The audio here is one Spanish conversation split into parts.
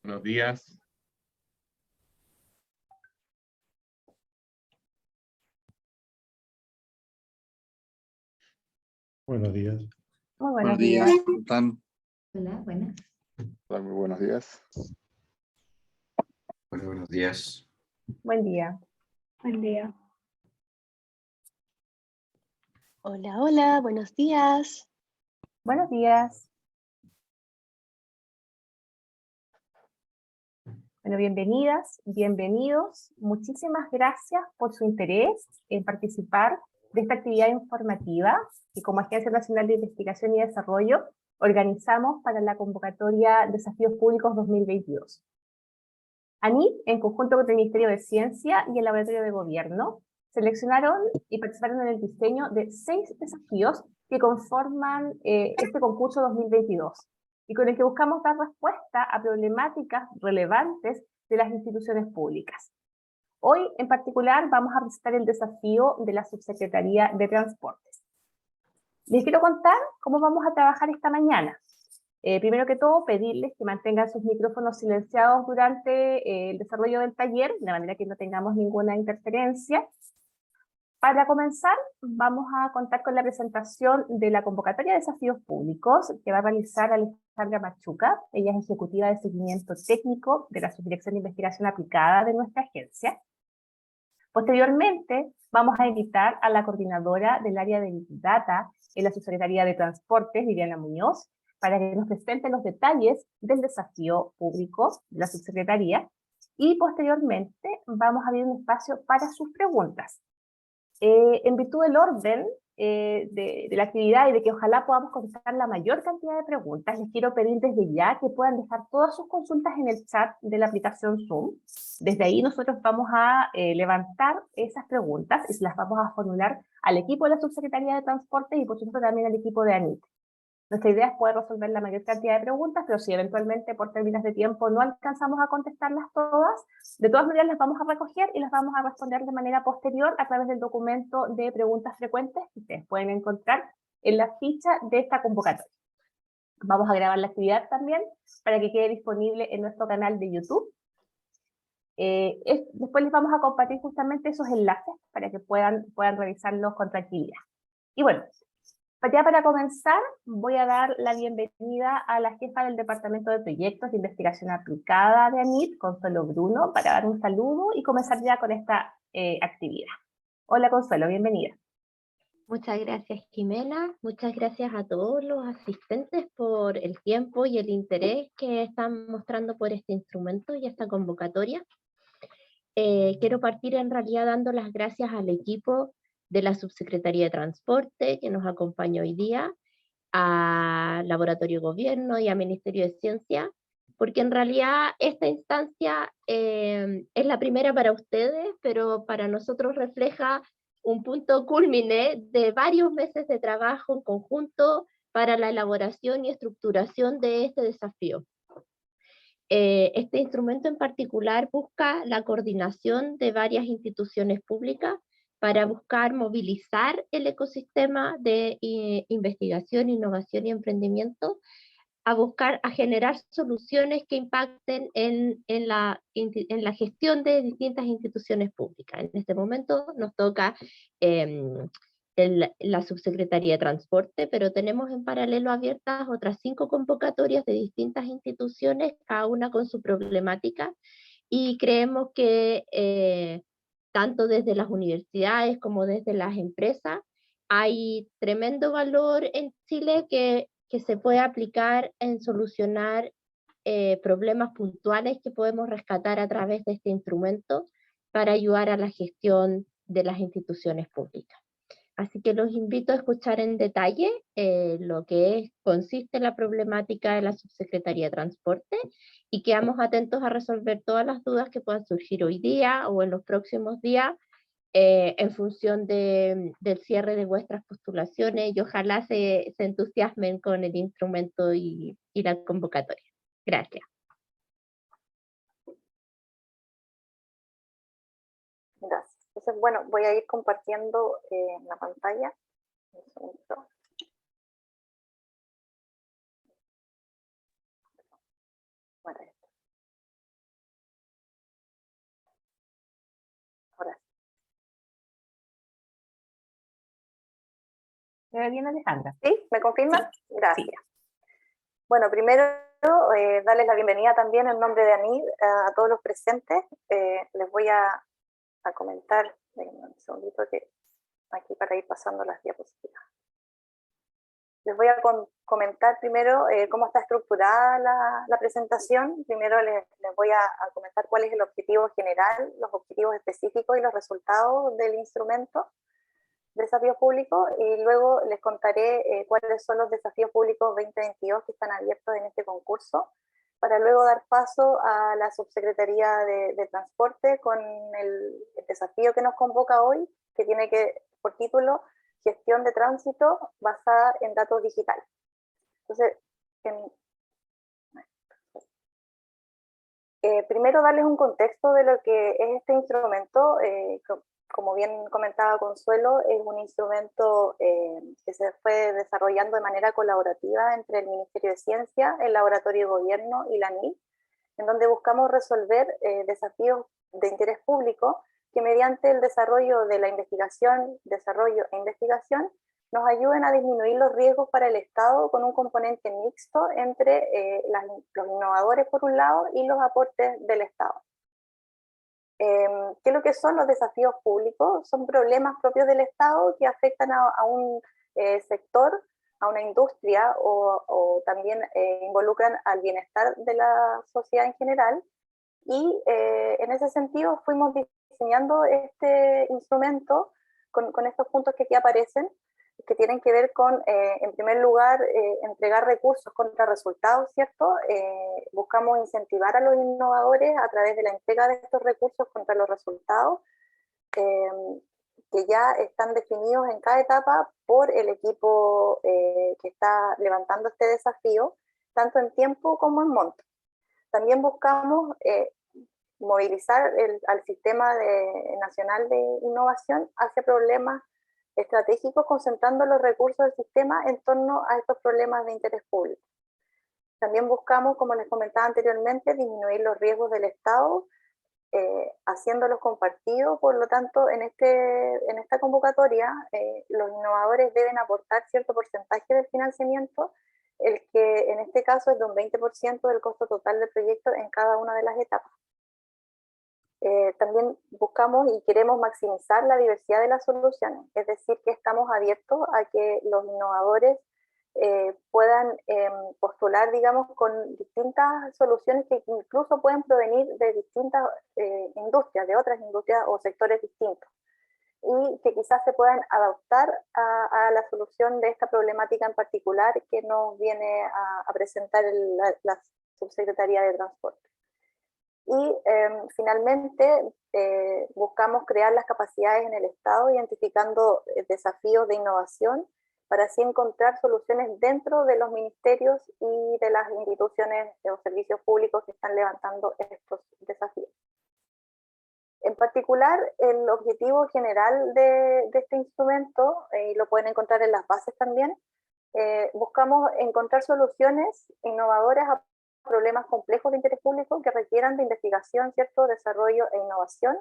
Buenos días. Buenos días. Muy Buenos buenos días, días. ¿cómo están? Hola, buenas. Hola, muy buenos días. Buenos días. Buen día. Buen día. Hola, hola, buenos días. Buenos días. Bueno, bienvenidas, bienvenidos. Muchísimas gracias por su interés en participar de esta actividad informativa que como Agencia Nacional de Investigación y Desarrollo organizamos para la convocatoria Desafíos Públicos 2022. ANIT, en conjunto con el Ministerio de Ciencia y el Laboratorio de Gobierno, seleccionaron y participaron en el diseño de 6 desafíos que conforman este concurso 2022 y con el que buscamos dar respuesta a problemáticas relevantes de las instituciones públicas. Hoy, en particular, vamos a visitar el desafío de la Subsecretaría de Transportes. Les quiero contar cómo vamos a trabajar esta mañana. Primero que todo, pedirles que mantengan sus micrófonos silenciados durante el desarrollo del taller, de manera que no tengamos ninguna interferencia. Para comenzar, vamos a contar con la presentación de la convocatoria de desafíos públicos que va a realizar Alejandra Machuca. Ella es ejecutiva de seguimiento técnico de la Subdirección de Investigación Aplicada de nuestra agencia. Posteriormente, vamos a invitar a la coordinadora del área de Big Data en la Subsecretaría de Transportes, Viviana Muñoz, para que nos presente los detalles del desafío público de la subsecretaría, y posteriormente vamos a abrir un espacio para sus preguntas. En virtud del orden de la actividad y de que ojalá podamos contestar la mayor cantidad de preguntas, les quiero pedir desde ya que puedan dejar todas sus consultas en el chat de la aplicación Zoom. Desde ahí nosotros vamos a levantar esas preguntas y se las vamos a formular al equipo de la Subsecretaría de Transporte y por supuesto también al equipo de ANIT. Nuestra idea es poder resolver la mayor cantidad de preguntas, pero si eventualmente por términos de tiempo no alcanzamos a contestarlas todas, de todas maneras las vamos a recoger y las vamos a responder de manera posterior a través del documento de preguntas frecuentes que ustedes pueden encontrar en la ficha de esta convocatoria. Vamos a grabar la actividad también para que quede disponible en nuestro canal de YouTube. Después les vamos a compartir justamente esos enlaces para que puedan revisarlos con tranquilidad. Y bueno, ya para comenzar, voy a dar la bienvenida a la jefa del Departamento de Proyectos de Investigación Aplicada de ANIT, Consuelo Bruno, para dar un saludo y comenzar ya con esta actividad. Hola Consuelo, bienvenida. Muchas gracias, Jimena. Muchas gracias a todos los asistentes por el tiempo y el interés que están mostrando por este instrumento y esta convocatoria. Quiero partir en realidad dando las gracias al equipo de la Subsecretaría de Transporte que nos acompaña hoy día, al Laboratorio de Gobierno y al Ministerio de Ciencia, porque en realidad esta instancia es la primera para ustedes, pero para nosotros refleja un punto cúlmine de varios meses de trabajo en conjunto para la elaboración y estructuración de este desafío. Este instrumento en particular busca la coordinación de varias instituciones públicas para buscar movilizar el ecosistema de investigación, innovación y emprendimiento, a generar soluciones que impacten en la gestión de distintas instituciones públicas. En este momento nos toca la Subsecretaría de Transporte, pero tenemos en paralelo abiertas otras 5 convocatorias de distintas instituciones, cada una con su problemática, y creemos que tanto desde las universidades como desde las empresas hay tremendo valor en Chile que se puede aplicar en solucionar problemas puntuales que podemos rescatar a través de este instrumento para ayudar a la gestión de las instituciones públicas. Así que los invito a escuchar en detalle lo que consiste la problemática de la Subsecretaría de Transporte y quedamos atentos a resolver todas las dudas que puedan surgir hoy día o en los próximos días en función del cierre de vuestras postulaciones y ojalá se entusiasmen con el instrumento y la convocatoria. Gracias. Gracias. Entonces, bueno, voy a ir compartiendo la pantalla. Un segundo. Bueno, ¿Se ve bien, Alejandra? ¿Sí? ¿Me confirma? Sí. Gracias. Sí. Bueno, primero darles la bienvenida también en nombre de ANID a todos los presentes. Les voy a comentar, un segundito que aquí para ir pasando las diapositivas. Les voy a comentar primero cómo está estructurada la presentación. Primero les voy a comentar cuál es el objetivo general, los objetivos específicos y los resultados del instrumento de desafíos públicos, y luego les contaré cuáles son los desafíos públicos 2022 que están abiertos en este concurso, para luego dar paso a la Subsecretaría de Transporte con el desafío que nos convoca hoy, que tiene por título Gestión de tránsito basada en datos digitales. Entonces, primero darles un contexto de lo que es este instrumento. Como bien comentaba Consuelo, es un instrumento que se fue desarrollando de manera colaborativa entre el Ministerio de Ciencia, el Laboratorio de Gobierno y la ANID, en donde buscamos resolver desafíos de interés público que mediante el desarrollo de la desarrollo e investigación, nos ayuden a disminuir los riesgos para el Estado con un componente mixto entre los innovadores por un lado y los aportes del Estado. ¿Qué es lo que son los desafíos públicos? Son problemas propios del Estado que afectan a un sector, a una industria, o también involucran al bienestar de la sociedad en general. Y en ese sentido fuimos diseñando este instrumento con estos puntos que aquí aparecen, que tienen que ver con, en primer lugar, entregar recursos contra resultados, ¿cierto? Buscamos incentivar a los innovadores a través de la entrega de estos recursos contra los resultados, que ya están definidos en cada etapa por el equipo que está levantando este desafío, tanto en tiempo como en monto. También buscamos movilizar al Sistema Nacional de Innovación hacia problemas estratégicos, concentrando los recursos del sistema en torno a estos problemas de interés público. También buscamos, como les comentaba anteriormente, disminuir los riesgos del Estado, haciéndolos compartidos. Por lo tanto, en esta convocatoria, los innovadores deben aportar cierto porcentaje del financiamiento, el que en este caso es de un 20% del costo total del proyecto en cada una de las etapas. También buscamos y queremos maximizar la diversidad de las soluciones, es decir, que estamos abiertos a que los innovadores puedan postular, digamos, con distintas soluciones que incluso pueden provenir de distintas industrias, de otras industrias o sectores distintos, y que quizás se puedan adaptar a la solución de esta problemática en particular que nos viene a presentar la Subsecretaría de Transporte. Y finalmente buscamos crear las capacidades en el Estado, identificando desafíos de innovación, para así encontrar soluciones dentro de los ministerios y de las instituciones o servicios públicos que están levantando estos desafíos. En particular, el objetivo general de este instrumento, y lo pueden encontrar en las bases también, buscamos encontrar soluciones innovadoras a problemas complejos de interés público que requieran de investigación, ¿cierto?, desarrollo e innovación,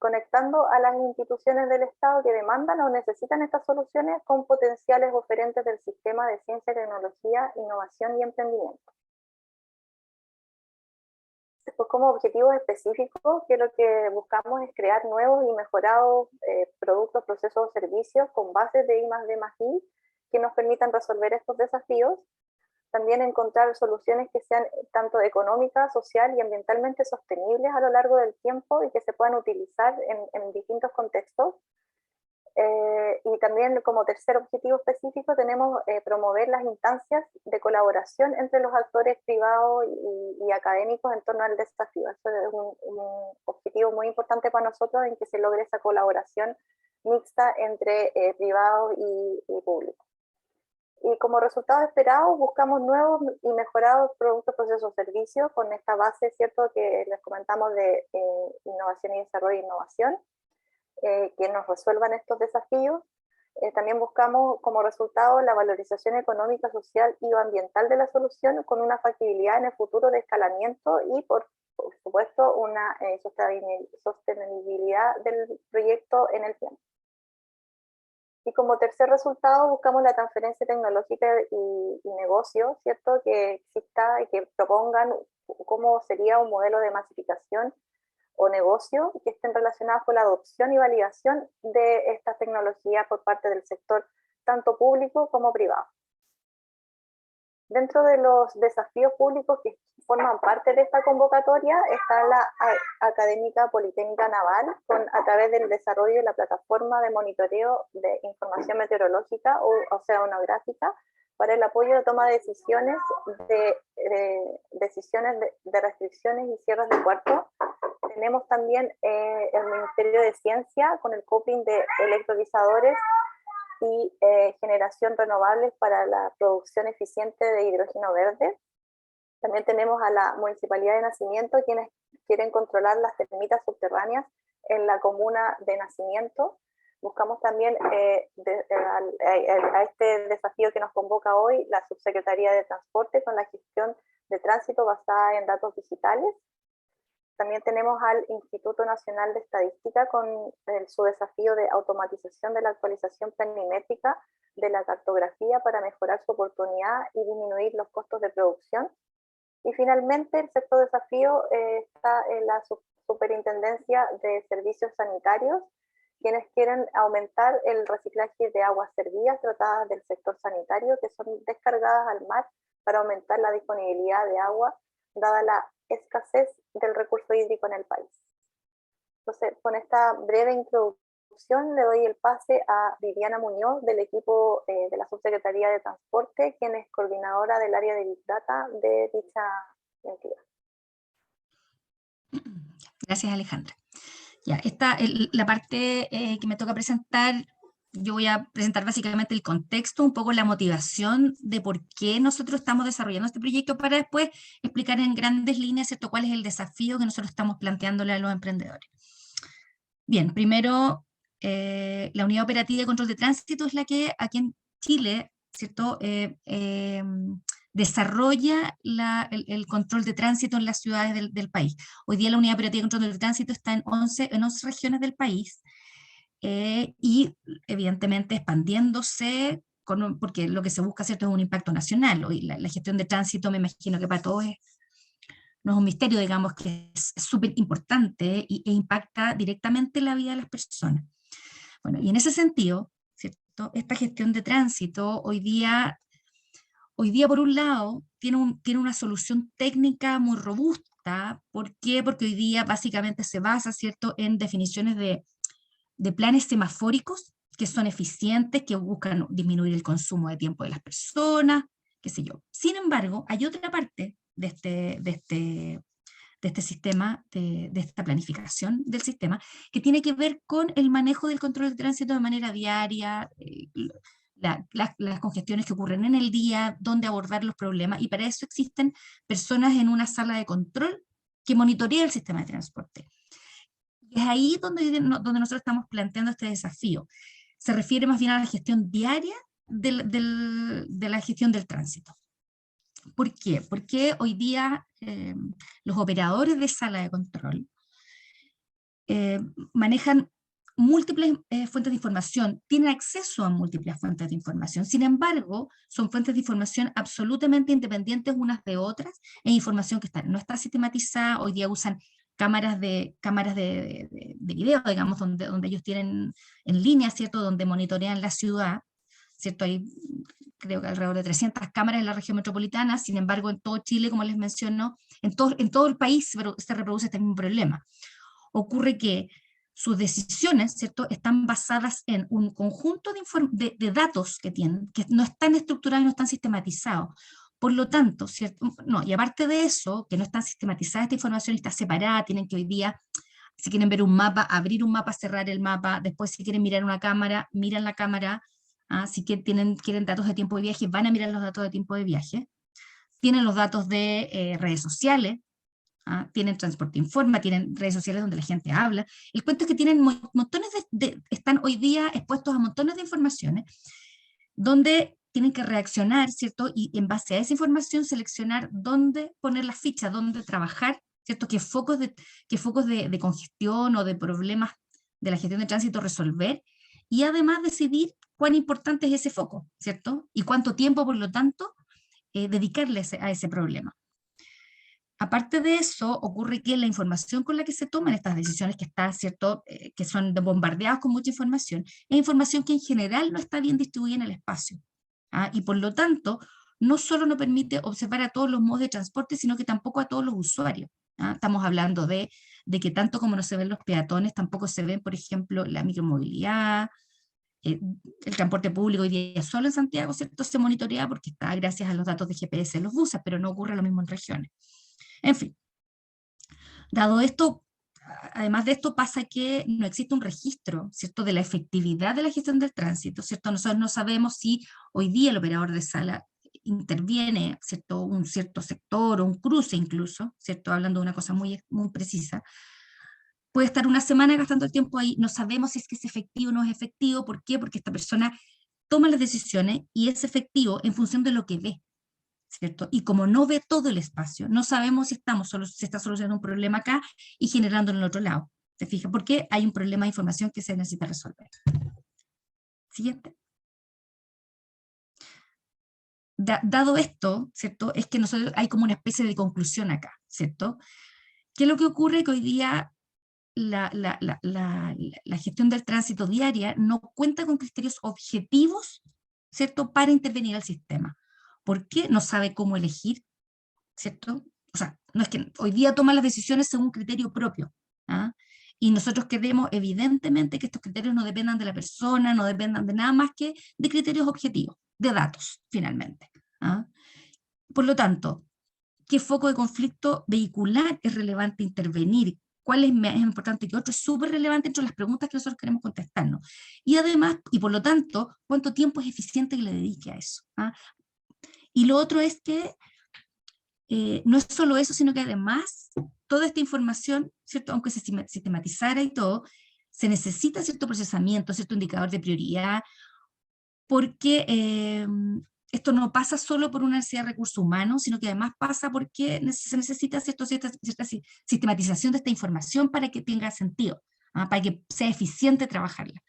conectando a las instituciones del Estado que demandan o necesitan estas soluciones con potenciales oferentes del sistema de ciencia, tecnología, innovación y emprendimiento. Después, como objetivos específicos, que lo que buscamos es crear nuevos y mejorados productos, procesos o servicios con bases de I+D+I que nos permitan resolver estos desafíos. También encontrar soluciones que sean tanto económicas, social y ambientalmente sostenibles a lo largo del tiempo y que se puedan utilizar en distintos contextos. Y también, como tercer objetivo específico, tenemos promover las instancias de colaboración entre los actores privados y académicos en torno al desafío. Eso es un objetivo muy importante para nosotros, en que se logre esa colaboración mixta entre privados y público. Y como resultado esperado, buscamos nuevos y mejorados productos, procesos, servicios, con esta base, ¿cierto?, que les comentamos de innovación y desarrollo e innovación, que nos resuelvan estos desafíos. También buscamos como resultado la valorización económica, social y ambiental de la solución, con una factibilidad en el futuro de escalamiento y, por supuesto, una sostenibilidad del proyecto en el tiempo. Y como tercer resultado buscamos la transferencia tecnológica y negocio, ¿cierto? Que exista y que propongan cómo sería un modelo de masificación o negocio que estén relacionados con la adopción y validación de estas tecnologías por parte del sector, tanto público como privado. Dentro de los desafíos públicos que forman parte de esta convocatoria está la Académica Politécnica Naval, a través del desarrollo de la plataforma de monitoreo de información meteorológica o oceanográfica para el apoyo de toma de decisiones de restricciones y cierres de puertos. Tenemos también el Ministerio de Ciencia con el coupling de electrolizadores y generación renovables para la producción eficiente de hidrógeno verde. También tenemos a la Municipalidad de Nacimiento, quienes quieren controlar las termitas subterráneas en la comuna de Nacimiento. Buscamos también a este desafío que nos convoca hoy la Subsecretaría de Transporte con la gestión de tránsito basada en datos digitales. También tenemos al Instituto Nacional de Estadística con su desafío de automatización de la actualización planimétrica de la cartografía para mejorar su oportunidad y disminuir los costos de producción. Y finalmente, el sexto desafío está en la Superintendencia de Servicios Sanitarios, quienes quieren aumentar el reciclaje de aguas servidas tratadas del sector sanitario, que son descargadas al mar para aumentar la disponibilidad de agua, dada la escasez del recurso hídrico en el país. Entonces, con esta breve introducción le doy el pase a Viviana Muñoz del equipo de la Subsecretaría de Transporte, quien es coordinadora del área de Big Data de dicha entidad. Gracias, Alejandra. Ya, la parte que me toca presentar, yo voy a presentar básicamente el contexto, un poco la motivación de por qué nosotros estamos desarrollando este proyecto, para después explicar en grandes líneas, ¿cierto?, cuál es el desafío que nosotros estamos planteándole a los emprendedores. Bien, primero, la Unidad Operativa de Control de Tránsito es la que aquí en Chile, ¿cierto?, desarrolla el control de tránsito en las ciudades del país. Hoy día la Unidad Operativa de Control de Tránsito está en 11 regiones del país, y evidentemente expandiéndose, porque lo que se busca, ¿cierto?, es un impacto nacional. Hoy la gestión de tránsito, me imagino que para todos no es un misterio, digamos, que es súper importante e impacta directamente la vida de las personas. Bueno, y en ese sentido, ¿cierto?, esta gestión de tránsito hoy día por un lado tiene una solución técnica muy robusta. ¿Por qué? Porque hoy día básicamente se basa, ¿cierto?, en definiciones de planes semafóricos que son eficientes, que buscan disminuir el consumo de tiempo de las personas, qué sé yo. Sin embargo, hay otra parte de este sistema, de esta planificación del sistema, que tiene que ver con el manejo del control de tránsito de manera diaria, las congestiones que ocurren en el día, dónde abordar los problemas, y para eso existen personas en una sala de control que monitorea el sistema de transporte. Y es ahí donde nosotros estamos planteando este desafío. Se refiere más bien a la gestión diaria de la gestión del tránsito. ¿Por qué? Porque hoy día los operadores de sala de control manejan múltiples fuentes de información, tienen acceso a múltiples fuentes de información. Sin embargo, son fuentes de información absolutamente independientes unas de otras, e información que no está sistematizada. Hoy día usan cámaras de video, digamos, donde ellos tienen en línea, ¿cierto?, donde monitorean la ciudad, ¿cierto? Hay, creo que alrededor de 300 cámaras en la región metropolitana. Sin embargo, en todo Chile, como les menciono, en todo el país se reproduce este mismo problema. Ocurre que sus decisiones, ¿cierto?, están basadas en un conjunto de datos que tienen, que no están estructurados y no están sistematizados. Por lo tanto, ¿cierto?, y aparte de eso, que no están sistematizadas, esta información está separada. Tienen que hoy día, si quieren ver un mapa, abrir un mapa, cerrar el mapa. Después, si quieren mirar una cámara, miran la cámara. Si quieren datos de tiempo de viaje, van a mirar los datos de tiempo de viaje. Tienen los datos de redes sociales, tienen Transporte Informa, tienen redes sociales donde la gente habla. El cuento es que tienen montones están hoy día expuestos a montones de informaciones, donde tienen que reaccionar, ¿cierto? Y en base a esa información seleccionar dónde poner la ficha, dónde trabajar, ¿cierto? Qué focos de congestión o de problemas de la gestión de tránsito resolver, y además decidir cuán importante es ese foco, ¿cierto? Y cuánto tiempo, por lo tanto, dedicarle a ese problema. Aparte de eso, ocurre que la información con la que se toman estas decisiones, que está, ¿cierto?, que son bombardeados con mucha información, es información que en general no está bien distribuida en el espacio. Y por lo tanto, no solo no permite observar a todos los modos de transporte, sino que tampoco a todos los usuarios. Estamos hablando de que tanto como no se ven los peatones, tampoco se ven, por ejemplo, la micromovilidad, el transporte público hoy día solo en Santiago, ¿cierto?, se monitorea porque está gracias a los datos de GPS en los buses, pero no ocurre lo mismo en regiones. En fin, dado esto, además de esto pasa que no existe un registro, ¿cierto?, de la efectividad de la gestión del tránsito, ¿cierto? Nosotros no sabemos si hoy día el operador de sala interviene, ¿cierto?, un cierto sector o un cruce incluso, ¿cierto?, hablando de una cosa muy, muy precisa. Puede estar una semana gastando el tiempo ahí, no sabemos si es que es efectivo o no es efectivo. ¿Por qué? Porque esta persona toma las decisiones y es efectivo en función de lo que ve, ¿cierto? Y como no ve todo el espacio, no sabemos si se está solucionando un problema acá y generándolo en el otro lado. ¿Te fijas? Porque hay un problema de información que se necesita resolver. Siguiente. Dado esto, ¿cierto?, es que hay como una especie de conclusión acá, ¿cierto? ¿Qué es lo que ocurre? Que hoy día la gestión del tránsito diaria no cuenta con criterios objetivos, ¿cierto?, para intervenir al sistema. ¿Por qué? No sabe cómo elegir, ¿cierto? O sea, no es que hoy día toma las decisiones según criterio propio, y nosotros queremos evidentemente que estos criterios no dependan de la persona, no dependan de nada más que de criterios objetivos, de datos, finalmente. Por lo tanto, ¿qué foco de conflicto vehicular es relevante intervenir? ¿Cuál es más importante que otro? Es súper relevante entre las preguntas que nosotros queremos contestarnos. Y además, y por lo tanto, ¿cuánto tiempo es eficiente que le dedique a eso? Y lo otro es que no es solo eso, sino que además toda esta información, ¿cierto?, aunque se sistematizara y todo, se necesita cierto procesamiento, cierto indicador de prioridad, porque esto no pasa solo por una necesidad de recursos humanos, sino que además pasa porque se necesita cierta sistematización de esta información para que tenga sentido, para que sea eficiente trabajarla.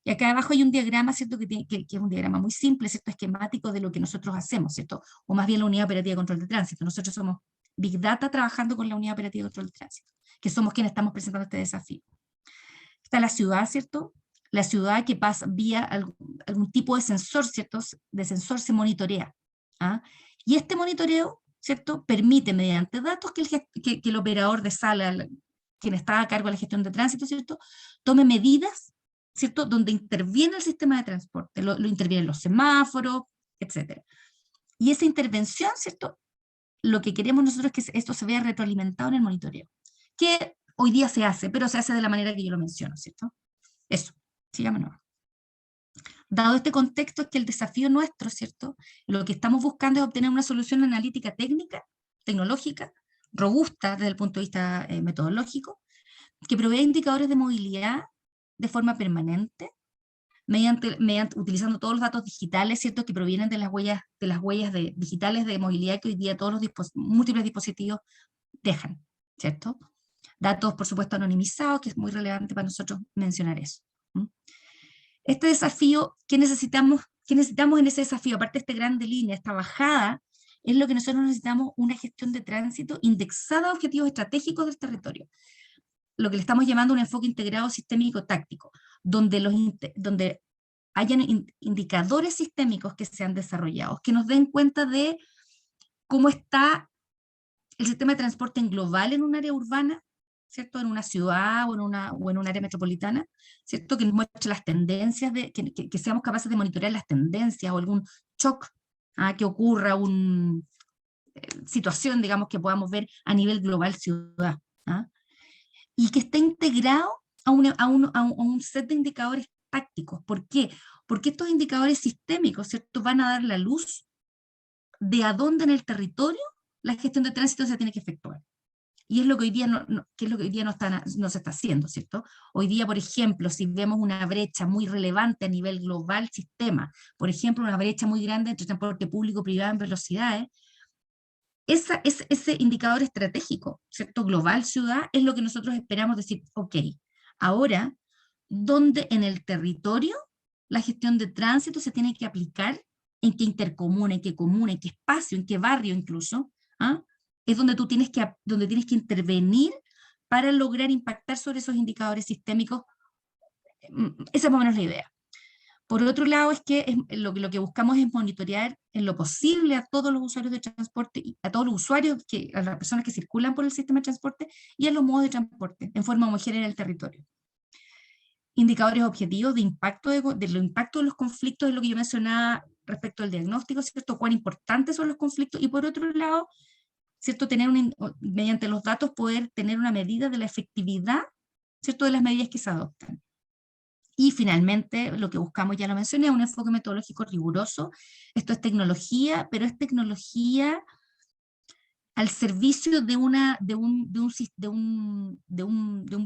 Y acá abajo hay un diagrama, ¿cierto?, que es un diagrama muy simple, ¿cierto?, esquemático de lo que nosotros hacemos, ¿cierto?, o más bien la Unidad Operativa de Control de Tránsito. Nosotros somos Big Data trabajando con la Unidad Operativa de Control de Tránsito, que somos quienes estamos presentando este desafío. Está la ciudad, ¿cierto? La ciudad que pasa vía algún tipo de sensor, ¿cierto?, de sensor se monitorea. Y este monitoreo, ¿cierto?, permite mediante datos que el operador de sala, quien está a cargo de la gestión de tránsito, ¿cierto?, tome medidas, ¿cierto?, donde interviene el sistema de transporte, lo intervienen los semáforos, etc. Y esa intervención, ¿cierto?, lo que queremos nosotros es que esto se vea retroalimentado en el monitoreo, que hoy día se hace, pero se hace de la manera que yo lo menciono, ¿cierto? Eso, síganos. Dado este contexto, es que el desafío nuestro, ¿cierto?, lo que estamos buscando es obtener una solución analítica técnica, tecnológica, robusta desde el punto de vista metodológico, que provea indicadores de movilidad de forma permanente, utilizando todos los datos digitales, ¿cierto?, que provienen de las huellas digitales de movilidad que hoy día todos los múltiples dispositivos dejan, ¿cierto? Datos, por supuesto, anonimizados, que es muy relevante para nosotros mencionar eso. Este desafío, ¿qué necesitamos en ese desafío? Aparte de esta grande línea, esta bajada, es lo que nosotros necesitamos: una gestión de tránsito indexada a objetivos estratégicos del territorio. Lo que le estamos llamando un enfoque integrado sistémico táctico, donde hayan indicadores sistémicos que sean desarrollados, que nos den cuenta de cómo está el sistema de transporte en global en un área urbana, ¿cierto?, en una ciudad o en un área metropolitana, ¿cierto?, que nos muestre las tendencias, que seamos capaces de monitorear las tendencias o algún shock que ocurra, una situación, digamos, que podamos ver a nivel global ciudad, y que esté integrado a un set de indicadores tácticos. ¿Por qué? Porque estos indicadores sistémicos, ¿cierto?, van a dar la luz de a dónde en el territorio la gestión de tránsito se tiene que efectuar. Y es lo que hoy día no se está haciendo, ¿cierto? Hoy día, por ejemplo, si vemos una brecha muy relevante a nivel global sistema, por ejemplo, una brecha muy grande entre transporte público y privado en velocidades, ese indicador estratégico, ¿cierto?, global ciudad, es lo que nosotros esperamos decir: ok, ahora, ¿dónde en el territorio la gestión de tránsito se tiene que aplicar en qué intercomuna, en qué espacio, en qué barrio incluso, ¿ah? Es donde tú donde tienes que intervenir para lograr impactar sobre esos indicadores sistémicos. Esa es más o menos la idea. Por otro lado, es que lo que buscamos es monitorear en lo posible a todos los usuarios de transporte, a todos los usuarios, a las personas que circulan por el sistema de transporte y a los modos de transporte en forma homogénea en el territorio. Indicadores objetivos de impacto de los impactos de los conflictos, es lo que yo mencionaba respecto al diagnóstico, ¿cierto? Cuán importantes son los conflictos, y por otro lado, ¿cierto? Mediante los datos poder tener una medida de la efectividad, ¿cierto? De las medidas que se adoptan. Y finalmente, lo que buscamos, ya lo mencioné, un enfoque metodológico riguroso. Esto es tecnología, pero es tecnología al servicio de un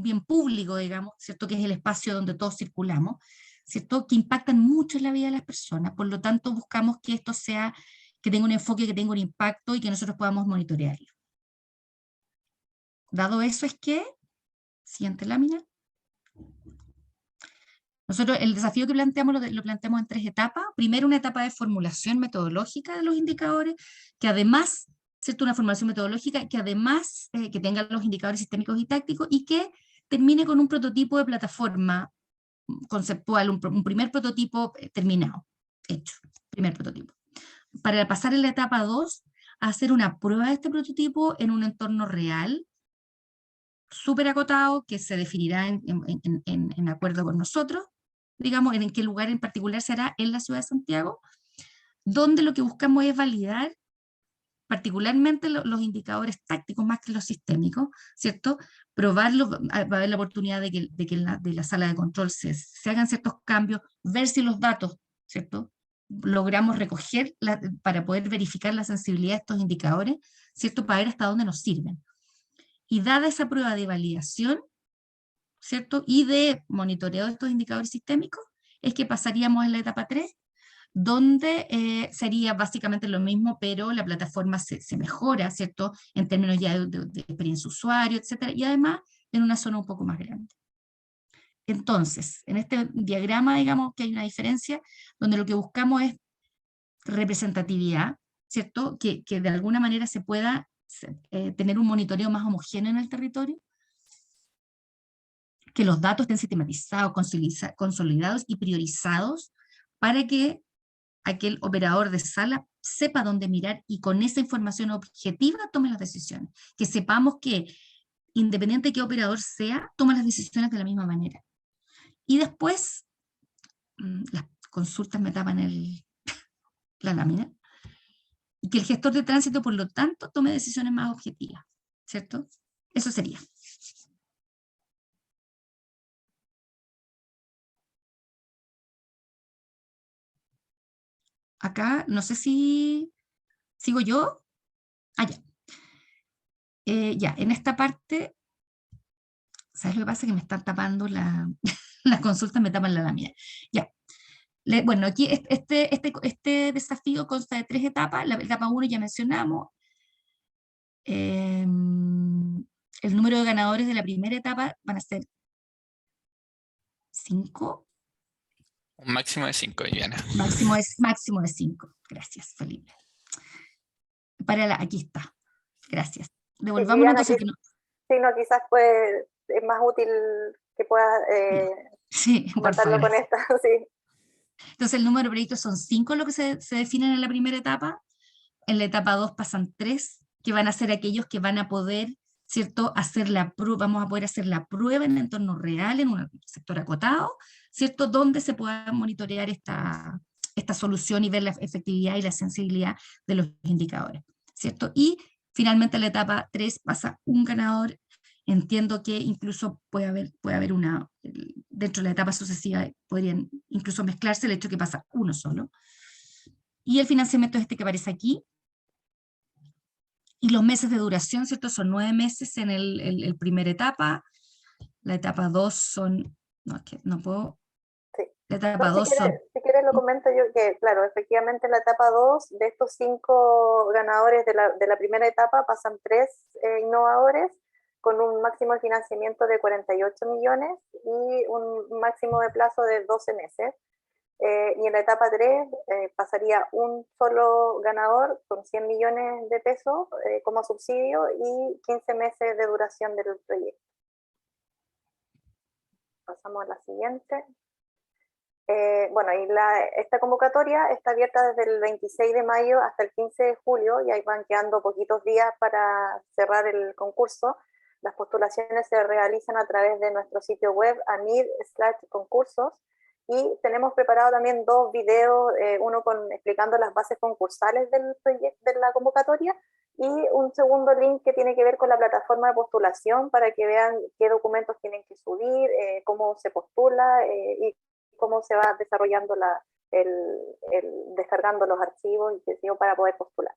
bien público, digamos, ¿cierto? Que es el espacio donde todos circulamos, ¿cierto? Que impactan mucho en la vida de las personas. Por lo tanto, buscamos que esto que tenga un enfoque, que tenga un impacto y que nosotros podamos monitorearlo. Dado eso, siguiente lámina. Nosotros el desafío que planteamos lo planteamos en 3 etapas. Primero, una etapa de formulación metodológica de los indicadores, que además, ¿cierto? Una formulación metodológica que además que tenga los indicadores sistémicos y tácticos, y que termine con un prototipo de plataforma conceptual, un primer prototipo terminado, hecho, primer prototipo. Para pasar en la etapa 2, a hacer una prueba de este prototipo en un entorno real, súper acotado, que se definirá en acuerdo con nosotros, digamos, en qué lugar en particular se hará en la ciudad de Santiago, donde lo que buscamos es validar particularmente los indicadores tácticos más que los sistémicos, ¿cierto? Probarlos, va a haber la oportunidad de que de la sala de control se hagan ciertos cambios, ver si los datos, ¿cierto? Logramos recoger para poder verificar la sensibilidad de estos indicadores, ¿cierto? Para ver hasta dónde nos sirven. Y dada esa prueba de validación, ¿cierto? Y de monitoreo de estos indicadores sistémicos, es que pasaríamos a la etapa 3, donde sería básicamente lo mismo, pero la plataforma se mejora, ¿cierto? En términos ya de experiencia usuario, etcétera, y además en una zona un poco más grande. Entonces, en este diagrama, digamos que hay una diferencia, donde lo que buscamos es representatividad, ¿cierto? Que de alguna manera se pueda tener un monitoreo más homogéneo en el territorio, que los datos estén sistematizados, consolidados y priorizados para que aquel operador de sala sepa dónde mirar y con esa información objetiva tome las decisiones. Que sepamos que, independiente de qué operador sea, toma las decisiones de la misma manera. Y después, las consultas me tapan la lámina, y que el gestor de tránsito, por lo tanto, tome decisiones más objetivas, ¿cierto? Eso sería. Acá, no sé si sigo yo. Ya. Ya, en esta parte, ¿sabes lo que pasa? Que me están tapando las consultas, me tapan la lámina. Ya. Bueno, aquí este desafío consta de 3 etapas. La etapa 1 ya mencionamos. El número de ganadores de la primera etapa van a ser 5. Un máximo de 5, Viviana. Máximo de 5. Gracias, Felipe. Aquí está. Gracias. Devolvamos una cosa que no... Sí, no, quizás es más útil que puedas comentarlo con esta, sí. Entonces el número de proyectos son 5 lo que se definen en la primera etapa. En la etapa 2 pasan 3, que van a ser aquellos que van a poder, ¿cierto?, vamos a poder hacer la prueba en entorno real, en un sector acotado, ¿cierto?, donde se pueda monitorear esta solución y ver la efectividad y la sensibilidad de los indicadores, ¿cierto? Y finalmente en la etapa 3 pasa un ganador. Entiendo que incluso puede haber dentro de la etapa sucesiva podrían incluso mezclarse el hecho que pasa uno solo. Y el financiamiento es este que aparece aquí. Y los meses de duración, ¿cierto? Son 9 meses en el primera etapa. La etapa 2 son... No, es que no puedo... Sí. La etapa 2 son... Si quieres lo comento yo, que claro, efectivamente en la etapa 2, de estos 5 ganadores de la primera etapa, pasan 3 innovadores, con un máximo de financiamiento de 48 millones y un máximo de plazo de 12 meses. y en la etapa 3 pasaría un solo ganador con 100 millones de pesos como subsidio y 15 meses de duración del proyecto. Pasamos a la siguiente. Bueno, y esta convocatoria está abierta desde el 26 de mayo hasta el 15 de julio, y ahí van quedando poquitos días para cerrar el concurso. Las postulaciones se realizan a través de nuestro sitio web anid/concursos, y tenemos preparado también 2 videos, uno explicando las bases concursales del proyecto, de la convocatoria, y un segundo link que tiene que ver con la plataforma de postulación para que vean qué documentos tienen que subir, cómo se postula y cómo se va desarrollando descargando los archivos y qué sé yo, para poder postular.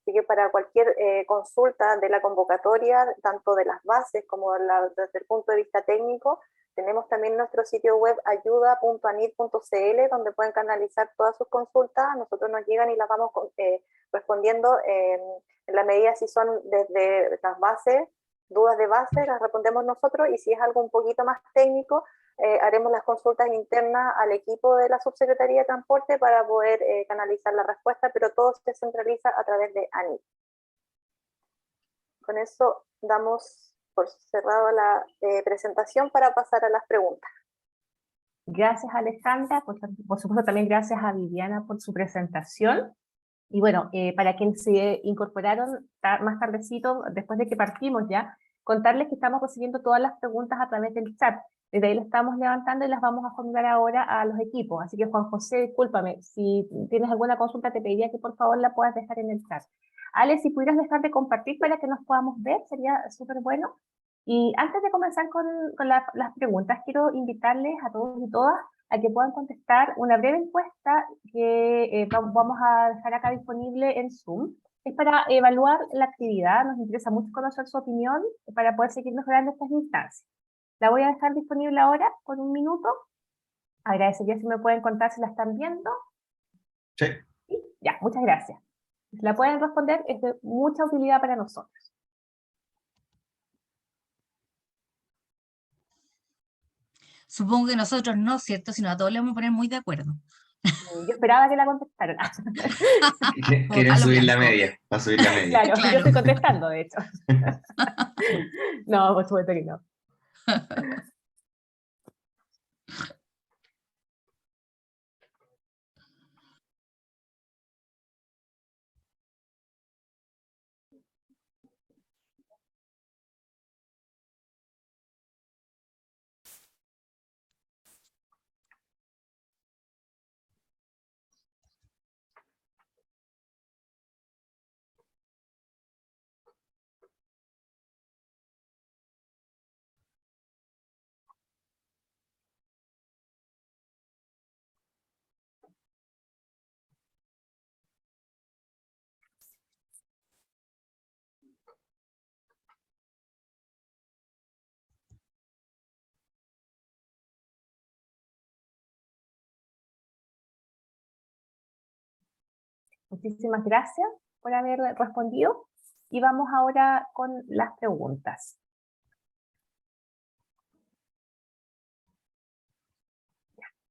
Así que para cualquier consulta de la convocatoria, tanto de las bases como desde el punto de vista técnico, tenemos también nuestro sitio web ayuda.anid.cl, donde pueden canalizar todas sus consultas. Nosotros nos llegan y las vamos respondiendo en la medida si son desde las bases, dudas de base, las respondemos nosotros, y si es algo un poquito más técnico, haremos las consultas internas al equipo de la Subsecretaría de Transporte para poder canalizar la respuesta, pero todo se centraliza a través de ANID. Con eso damos por cerrado la presentación para pasar a las preguntas. Gracias, Alejandra. Por supuesto, también gracias a Viviana por su presentación. Y bueno, para quienes se incorporaron más tardecito, después de que partimos ya, contarles que estamos recibiendo todas las preguntas a través del chat. Desde ahí las estamos levantando y las vamos a formular ahora a los equipos. Así que, Juan José, discúlpame, si tienes alguna consulta te pediría que por favor la puedas dejar en el chat. Ale, si pudieras dejar de compartir para que nos podamos ver, sería súper bueno. Y antes de comenzar con las preguntas, quiero invitarles a todos y todas a que puedan contestar una breve encuesta que vamos a dejar acá disponible en Zoom. Es para evaluar la actividad, nos interesa mucho conocer su opinión para poder seguir mejorando estas instancias. La voy a dejar disponible ahora por 1 minuto. Agradecería si me pueden contar si la están viendo. Sí. ¿Sí? Ya, muchas gracias. Si la pueden responder, es de mucha utilidad para nosotros. Supongo que nosotros no, ¿cierto? Sino a todos les vamos a poner muy de acuerdo. Yo esperaba que la contestaran. Quieren A lo subir la blanco. media, para subir la media. Claro, yo estoy contestando, de hecho. No, por supuesto que no. Muchísimas gracias por haber respondido. Y vamos ahora con las preguntas.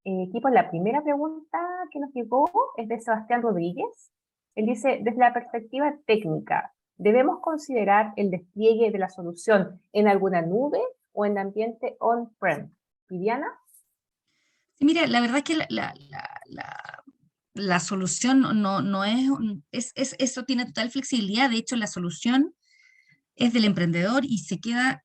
Equipo, la primera pregunta que nos llegó es de Sebastián Rodríguez. Él dice, desde la perspectiva técnica, ¿debemos considerar el despliegue de la solución en alguna nube o en ambiente on-prem? Viviana. Mira, la verdad es que la solución no es, eso tiene total flexibilidad. De hecho, la solución es del emprendedor y se queda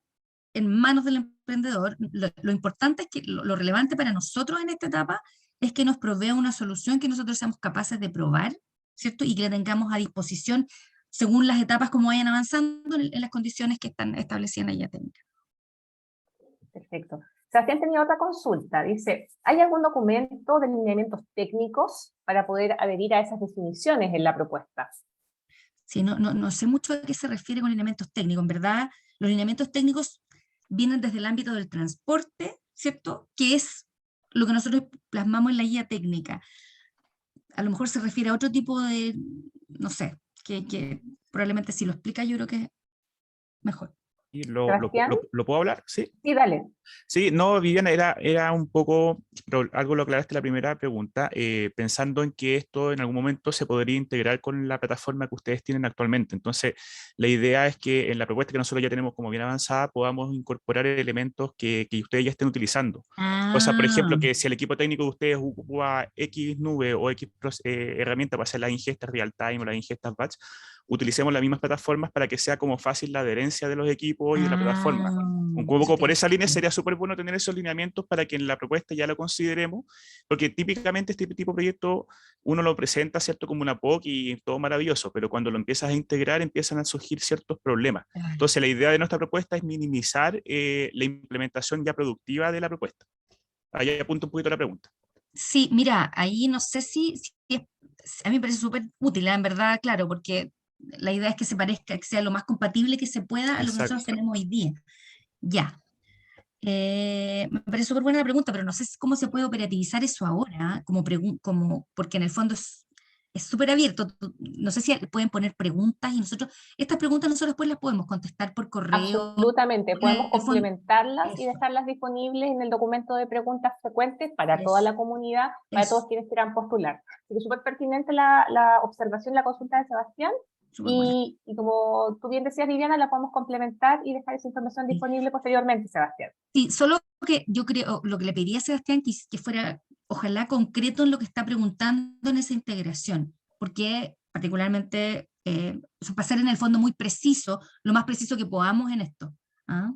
en manos del emprendedor. Lo importante es que lo relevante para nosotros en esta etapa es que nos provea una solución que nosotros seamos capaces de probar, ¿cierto? Y que la tengamos a disposición según las etapas como vayan avanzando en las condiciones que están establecidas en la guía técnica. Perfecto. Sebastián tenía otra consulta. Dice, ¿hay algún documento de lineamientos técnicos para poder adherir a esas definiciones en la propuesta? Sí, no sé mucho a qué se refiere con lineamientos técnicos. En verdad, los lineamientos técnicos vienen desde el ámbito del transporte, ¿cierto? Que es lo que nosotros plasmamos en la guía técnica. A lo mejor se refiere a otro tipo de, no sé, que probablemente si lo explica yo creo que es mejor. Sebastián. ¿Lo puedo hablar? Sí. Sí, dale. Sí, no, Viviana, era un poco, algo lo aclaraste en la primera pregunta, pensando en que esto en algún momento se podría integrar con la plataforma que ustedes tienen actualmente. Entonces, la idea es que en la propuesta que nosotros ya tenemos como bien avanzada, podamos incorporar elementos que ustedes ya estén utilizando. O sea, por ejemplo, que si el equipo técnico de ustedes ocupa X nube o X herramienta para hacer las ingestas real time o las ingestas batch, utilicemos las mismas plataformas para que sea como fácil la adherencia de los equipos y de la plataforma. Un poco por esa línea sería súper bueno tener esos lineamientos para que en la propuesta ya lo consideremos, porque típicamente este tipo de proyecto uno lo presenta, ¿cierto?, como una POC y todo maravilloso, pero cuando lo empiezas a integrar empiezan a surgir ciertos problemas. Entonces la idea de nuestra propuesta es minimizar la implementación ya productiva de la propuesta. Ahí apunto un poquito la pregunta. Sí, mira, ahí no sé si a mí me parece súper útil, en verdad, claro, porque la idea es que se parezca, que sea lo más compatible que se pueda a lo que nosotros tenemos hoy día. Ya. Me parece súper buena la pregunta, pero no sé cómo se puede operativizar eso ahora, porque en el fondo es súper abierto. No sé si pueden poner preguntas y estas preguntas nosotros después las podemos contestar por correo. Absolutamente, podemos complementarlas y eso. dejarlas disponibles en el documento de preguntas frecuentes para toda la comunidad, para todos quienes quieran postular. Así que súper pertinente la observación, la consulta de Sebastián. Y como tú bien decías, Viviana, la podemos complementar y dejar esa información disponible posteriormente, Sebastián. Sí, solo que yo creo, lo que le pediría a Sebastián, que fuera, ojalá, concreto en lo que está preguntando en esa integración, porque particularmente, para ser en el fondo muy preciso, lo más preciso que podamos en esto. ¿Ah?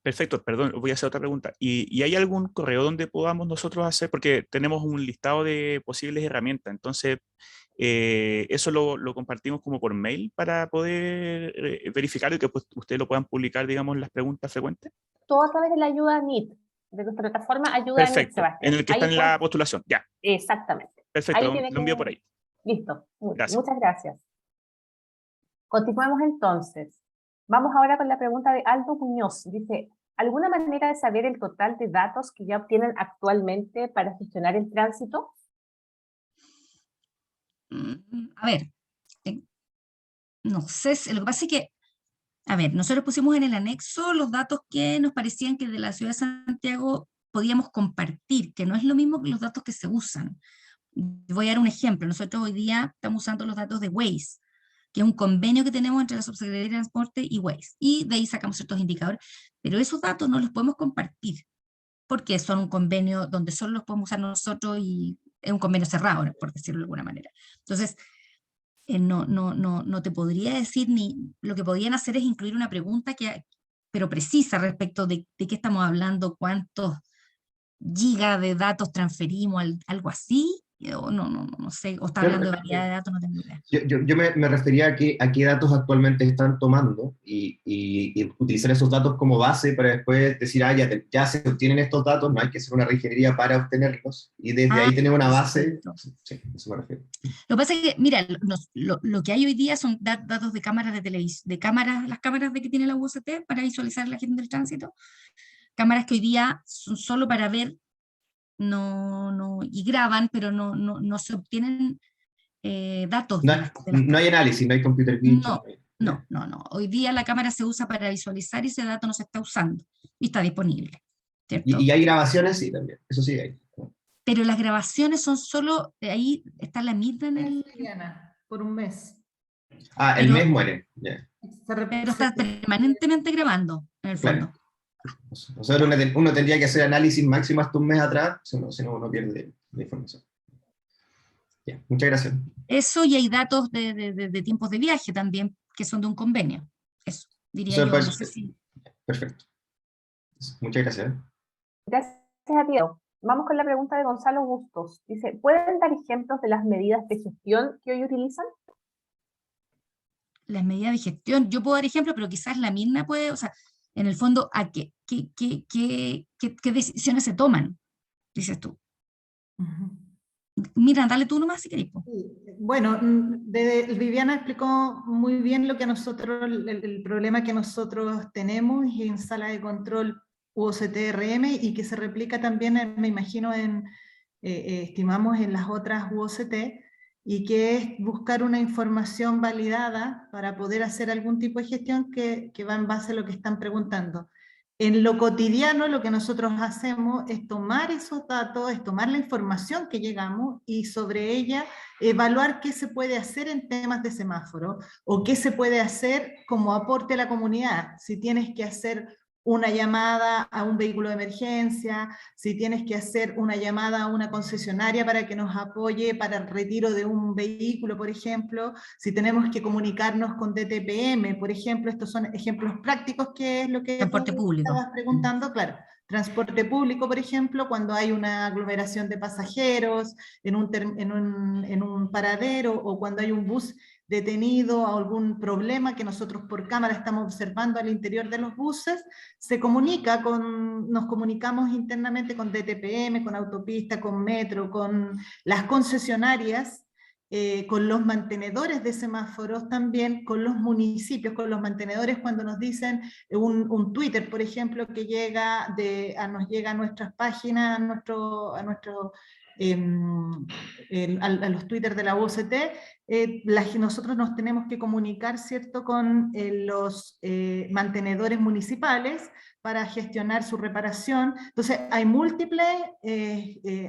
Perfecto, perdón, voy a hacer otra pregunta. ¿Y hay algún correo donde podamos nosotros hacer? Porque tenemos un listado de posibles herramientas, entonces eso lo compartimos como por mail para poder verificar y que pues, ustedes lo puedan publicar, digamos, en las preguntas frecuentes. Todo a través de la ayuda NIT, de nuestra plataforma Ayuda NIT, Sebastián. En el que está en la postulación, ya. Exactamente. Perfecto, lo envío por ahí. Listo, muchas gracias. Continuamos entonces. Vamos ahora con la pregunta de Aldo Muñoz. Dice, ¿alguna manera de saber el total de datos que ya obtienen actualmente para gestionar el tránsito? A ver, no sé, lo que pasa es que, a ver, nosotros pusimos en el anexo los datos que nos parecían que de la ciudad de Santiago podíamos compartir, que no es lo mismo que los datos que se usan. Voy a dar un ejemplo. Nosotros hoy día estamos usando los datos de Waze, que es un convenio que tenemos entre la Subsecretaría de Transporte y Waze, y de ahí sacamos ciertos indicadores, pero esos datos no los podemos compartir, porque son un convenio donde solo los podemos usar nosotros y es un convenio cerrado, por decirlo de alguna manera. Entonces, no te podría decir ni, lo que podían hacer es incluir una pregunta pero precisa respecto de qué estamos hablando, cuántos gigas de datos transferimos, algo así, o no sé, o está hablando de variedad de datos, no tengo idea. Yo me refería a qué datos actualmente están tomando y utilizar esos datos como base para después decir, ya se obtienen estos datos, no hay que hacer una reingeniería para obtenerlos, y desde ahí tener una base. Sí, eso me refiero. Lo que pasa es que, mira, lo que hay hoy día son datos de cámaras de televisión, las cámaras que tiene la UOCT para visualizar la gente del tránsito, cámaras que hoy día son solo para ver, y graban, pero no se obtienen datos. No hay análisis, no hay computer vision. No. Hoy día la cámara se usa para visualizar y ese dato no se está usando y está disponible. ¿Cierto? Y hay grabaciones, sí, también. Eso sí hay. Pero las grabaciones son solo, ahí está la misma en el... Por un mes. El mes muere. Yeah. Pero está permanentemente grabando, en el fondo. Claro. O sea, uno tendría que hacer análisis máximo hasta un mes atrás, si no uno pierde la información. Yeah. Muchas gracias. Eso, y hay datos de tiempos de viaje también, que son de un convenio. Eso, diría yo. No sé si... Perfecto. Muchas gracias. Gracias a ti. Vamos con la pregunta de Gonzalo Bustos. Dice, ¿pueden dar ejemplos de las medidas de gestión que hoy utilizan? Las medidas de gestión, yo puedo dar ejemplos, pero quizás la misma puede, o sea, en el fondo, ¿a qué decisiones se toman? Dices tú. Mira, dale tú nomás si querés. Bueno, Viviana explicó muy bien lo que nosotros, el problema que nosotros tenemos en sala de control UOCT-RM y que se replica también, me imagino, estimamos en las otras UOCT, y que es buscar una información validada para poder hacer algún tipo de gestión que va en base a lo que están preguntando. En lo cotidiano lo que nosotros hacemos es tomar esos datos, es tomar la información que llegamos y sobre ella evaluar qué se puede hacer en temas de semáforo o qué se puede hacer como aporte a la comunidad. Si tienes que hacer una llamada a un vehículo de emergencia, si tienes que hacer una llamada a una concesionaria para que nos apoye para el retiro de un vehículo, por ejemplo, si tenemos que comunicarnos con DTPM, por ejemplo, estos son ejemplos prácticos que es lo que Transporte público. estabas preguntando, claro. Transporte público, por ejemplo, cuando hay una aglomeración de pasajeros en un paradero o cuando hay un bus detenido a algún problema que nosotros por cámara estamos observando al interior de los buses, nos comunicamos internamente con DTPM, con autopista, con metro, con las concesionarias, con los mantenedores de semáforos también, con los municipios, con los mantenedores cuando nos dicen un Twitter, por ejemplo, que nos llega a nuestras páginas, a los Twitter de la UOCT, nosotros nos tenemos que comunicar, ¿cierto?, con los mantenedores municipales para gestionar su reparación. Entonces, hay múltiples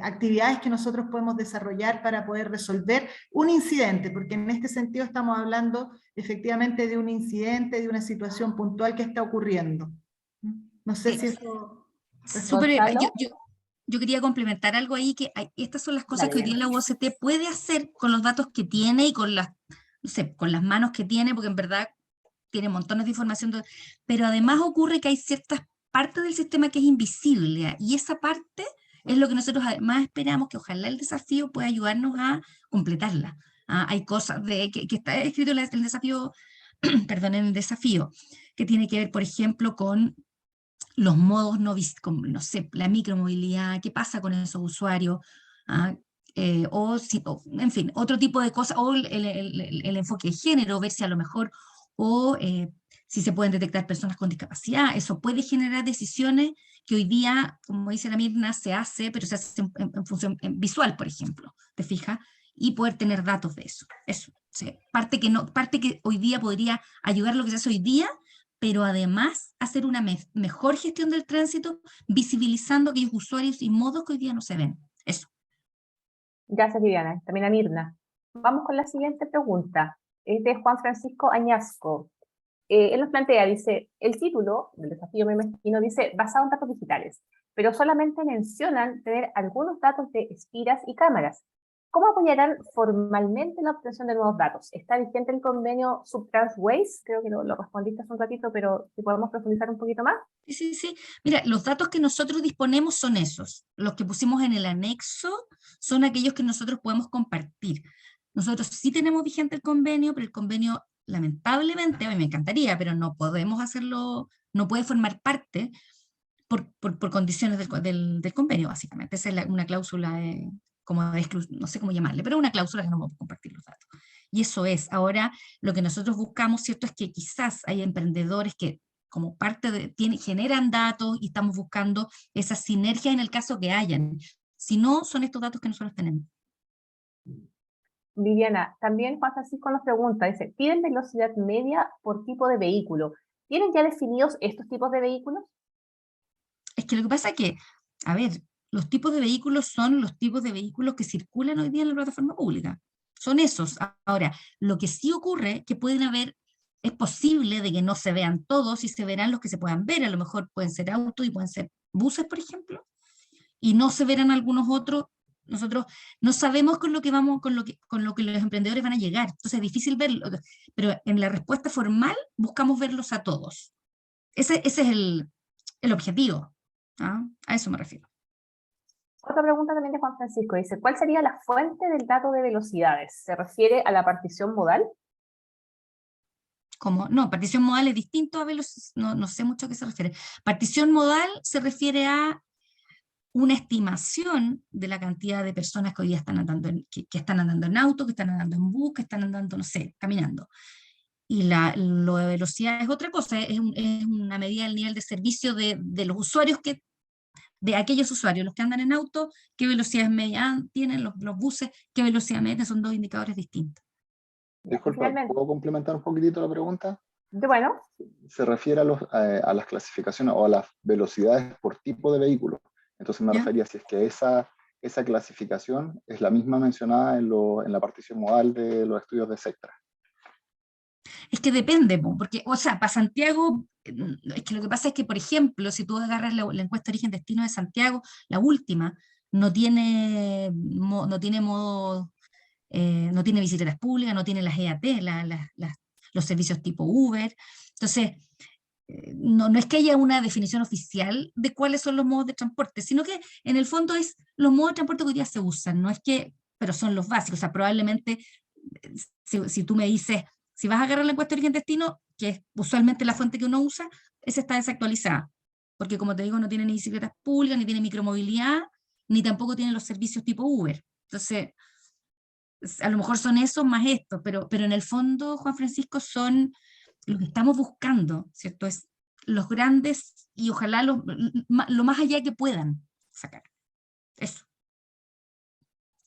actividades que nosotros podemos desarrollar para poder resolver un incidente, porque en este sentido estamos hablando efectivamente de un incidente, de una situación puntual que está ocurriendo. No sé si eso... Yo quería complementar algo ahí, que estas son las cosas que hoy día la UOCT puede hacer con los datos que tiene y con las, no sé, con las manos que tiene, porque en verdad tiene montones de información, pero además ocurre que hay ciertas partes del sistema que es invisible, y esa parte es lo que nosotros además esperamos, que ojalá el desafío pueda ayudarnos a completarla. Hay cosas que está escrito en el desafío, perdón, en el desafío, que tiene que ver, por ejemplo, con los modos no sé, la micromovilidad, qué pasa con esos usuarios, en fin, otro tipo de cosas, o el enfoque de género, ver si a lo mejor, si se pueden detectar personas con discapacidad. Eso puede generar decisiones que hoy día, como dice la Mirna, se hace, pero se hace en función visual, por ejemplo, ¿te fijas? Y poder tener datos de eso. Sí, parte que hoy día podría ayudar lo que se hace hoy día, pero además hacer una mejor gestión del tránsito, visibilizando aquellos usuarios y modos que hoy día no se ven. Eso. Gracias, Viviana. También a Mirna. Vamos con la siguiente pregunta. Es de Juan Francisco Añasco. Él nos plantea, dice, el título del desafío, me imagino, dice, basado en datos digitales, pero solamente mencionan tener algunos datos de espiras y cámaras. ¿Cómo apoyarán formalmente la obtención de nuevos datos? ¿Está vigente el convenio Subtrans-Waze? Creo que lo respondiste hace un ratito, pero si podemos profundizar un poquito más. Sí. Mira, los datos que nosotros disponemos son esos. Los que pusimos en el anexo son aquellos que nosotros podemos compartir. Nosotros sí tenemos vigente el convenio, pero el convenio, lamentablemente, a mí me encantaría, pero no podemos hacerlo, no puede formar parte por condiciones del convenio, básicamente. Esa es una cláusula no sé cómo llamarle, pero una cláusula que no vamos a compartir los datos. Y eso es. Ahora, lo que nosotros buscamos, ¿cierto?, es que quizás hay emprendedores que como parte generan datos y estamos buscando esa sinergia en el caso que hayan. Si no, son estos datos que nosotros tenemos. Viviana, también Juan Francisco nos pregunta, dice, ¿piden velocidad media por tipo de vehículo? ¿Tienen ya definidos estos tipos de vehículos? Es que lo que pasa es que, a ver, los tipos de vehículos son los tipos de vehículos que circulan hoy día en la plataforma pública. Son esos. Ahora, lo que sí ocurre que es posible de que no se vean todos y se verán los que se puedan ver. A lo mejor pueden ser autos y pueden ser buses, por ejemplo, y no se verán algunos otros. Nosotros no sabemos con lo que los emprendedores van a llegar. Entonces es difícil verlo, pero en la respuesta formal buscamos verlos a todos. Ese es el objetivo. A eso me refiero. Otra pregunta también de Juan Francisco, dice, ¿cuál sería la fuente del dato de velocidades? ¿Se refiere a la partición modal? ¿Cómo? No, partición modal es distinto a velocidad, no sé mucho a qué se refiere. Partición modal se refiere a una estimación de la cantidad de personas que hoy día están andando que están andando en auto, que están andando en bus, que están andando, no sé, caminando. Y lo de velocidad es otra cosa, es una medida del nivel de servicio de los usuarios que de aquellos usuarios, los que andan en auto, qué velocidades medias tienen los buses, qué velocidad media, son dos indicadores distintos. Disculpa, Finalmente, ¿puedo complementar un poquitito la pregunta? bueno, Se refiere a las clasificaciones o a las velocidades por tipo de vehículo. Entonces me ¿Ya? refería si es que esa clasificación es la misma mencionada en la partición modal de los estudios de Sectra. Es que depende, po, porque, o sea, para Santiago, es que lo que pasa es que, por ejemplo, si tú agarras la encuesta origen-destino de Santiago, la última, no tiene modo, no tiene bicicletas públicas, no tiene las EAT, los servicios tipo Uber. Entonces, no es que haya una definición oficial de cuáles son los modos de transporte, sino que en el fondo es los modos de transporte que hoy día se usan, no es que, pero son los básicos, o sea, probablemente, si tú me dices, si vas a agarrar la encuesta de origen-destino, que es usualmente la fuente que uno usa, esa está desactualizada, porque como te digo, no tiene ni bicicletas públicas, ni tiene micromovilidad, ni tampoco tiene los servicios tipo Uber. Entonces, a lo mejor son esos más estos, pero en el fondo, Juan Francisco, son lo que estamos buscando, ¿cierto? Es los grandes y ojalá lo más allá que puedan sacar. Eso.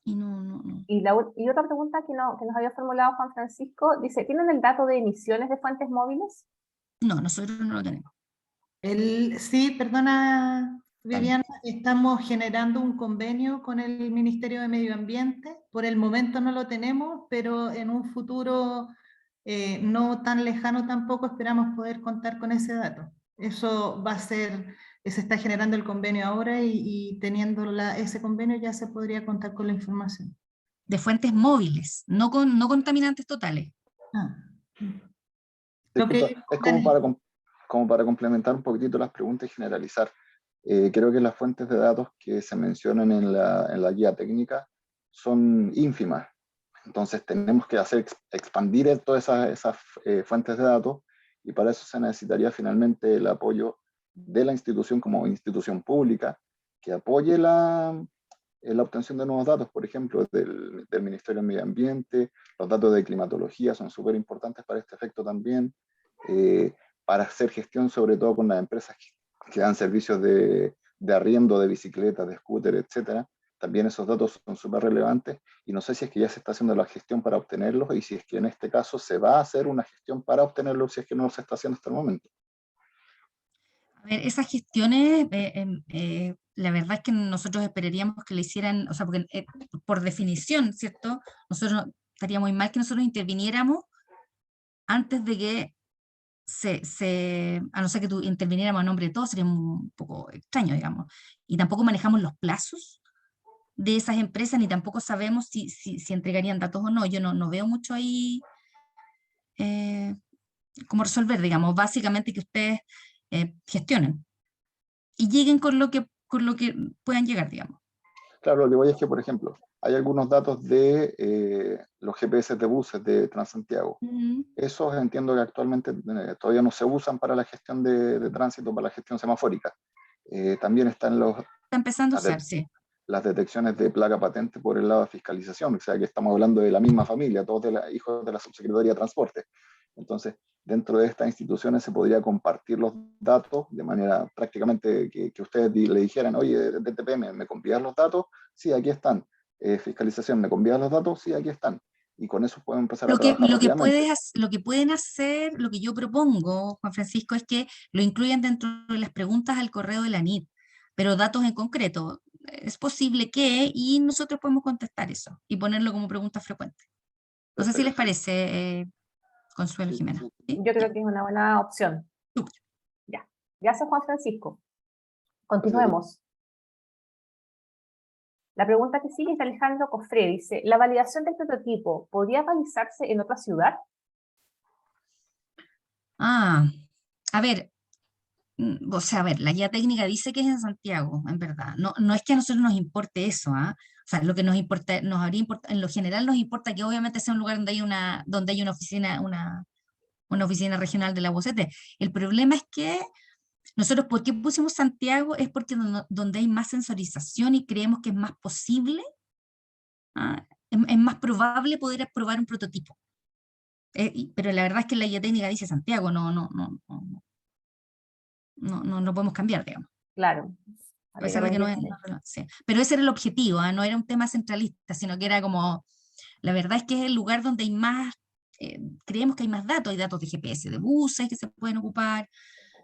Y no. y otra pregunta que nos había formulado Juan Francisco, dice, ¿tienen el dato de emisiones de fuentes móviles? No, nosotros no lo tenemos. Sí, perdona, Viviana, estamos generando un convenio con el Ministerio de Medio Ambiente. Por el momento no lo tenemos, pero en un futuro no tan lejano tampoco esperamos poder contar con ese dato. Eso va a ser, se está generando el convenio ahora y teniendo ese convenio ya se podría contar con la información. De fuentes móviles, no contaminantes totales. Ah. Disculpa, es como para complementar un poquitito las preguntas y generalizar. Creo que las fuentes de datos que se mencionan en la guía técnica son ínfimas. Entonces tenemos que expandir todas esas fuentes de datos y para eso se necesitaría finalmente el apoyo de la institución como institución pública que apoye la obtención de nuevos datos, por ejemplo, del Ministerio del Medio Ambiente. Los datos de climatología son súper importantes para este efecto también, para hacer gestión sobre todo con las empresas que dan servicios de arriendo de bicicletas, de scooter, etcétera. También esos datos son súper relevantes y no sé si es que ya se está haciendo la gestión para obtenerlos y si es que en este caso se va a hacer una gestión para obtenerlos si es que no se está haciendo hasta el momento. A ver, esas gestiones, la verdad es que nosotros esperaríamos que le hicieran, o sea, porque por definición, ¿cierto? Nosotros estaría muy mal que nosotros interviniéramos antes de que a no ser que tú interviniéramos a nombre de todos, sería un poco extraño, digamos. Y tampoco manejamos los plazos de esas empresas, ni tampoco sabemos si entregarían datos o no. Yo no veo mucho ahí cómo resolver, digamos, básicamente que ustedes gestionen y lleguen con lo que puedan llegar, digamos. Claro, lo que voy es que, por ejemplo, hay algunos datos de los GPS de buses de Transantiago. Esos entiendo que actualmente todavía no se usan para la gestión de tránsito, para la gestión semafórica. También están Está empezando a usar, sí. Las detecciones de placa patente por el lado de fiscalización, o sea que estamos hablando de la misma familia, todos hijos de la Subsecretaría de Transporte. Entonces, dentro de estas instituciones se podría compartir los datos de manera prácticamente que ustedes le dijeran, oye, DTP, ¿me envías los datos? Sí, aquí están. Fiscalización, ¿me envías los datos? Sí, aquí están. Y con eso podemos empezar a trabajar rápidamente. Lo que pueden hacer, lo que yo propongo, Juan Francisco, es que lo incluyan dentro de las preguntas al correo de la NIT, pero datos en concreto. Es posible que, y nosotros podemos contestar eso y ponerlo como pregunta frecuente. No sé si les parece, Consuelo, Jimena. ¿Sí? Yo creo que es una buena opción. Ya. Gracias, Juan Francisco. Continuemos. La pregunta que sigue es de Alejandro Cofré. Dice, ¿la validación del prototipo podría realizarse en otra ciudad? A ver, o sea, a ver, la guía técnica dice que es en Santiago, en verdad. No es que a nosotros nos importe eso, ¿ah? O sea, lo que nos importa, en lo general nos importa que obviamente sea un lugar donde hay una oficina, una oficina regional de la UOCT. El problema es que nosotros, ¿por qué pusimos Santiago? Es porque donde hay más sensorización y creemos que es más posible, es más probable poder probar un prototipo. Pero la verdad es que la guía técnica dice Santiago, no podemos cambiar, digamos. Claro. A pesar de que no es, sí. Pero ese era el objetivo, no era un tema centralista, sino que era como, la verdad es que es el lugar donde hay más, creemos que hay más datos, hay datos de GPS, de buses que se pueden ocupar,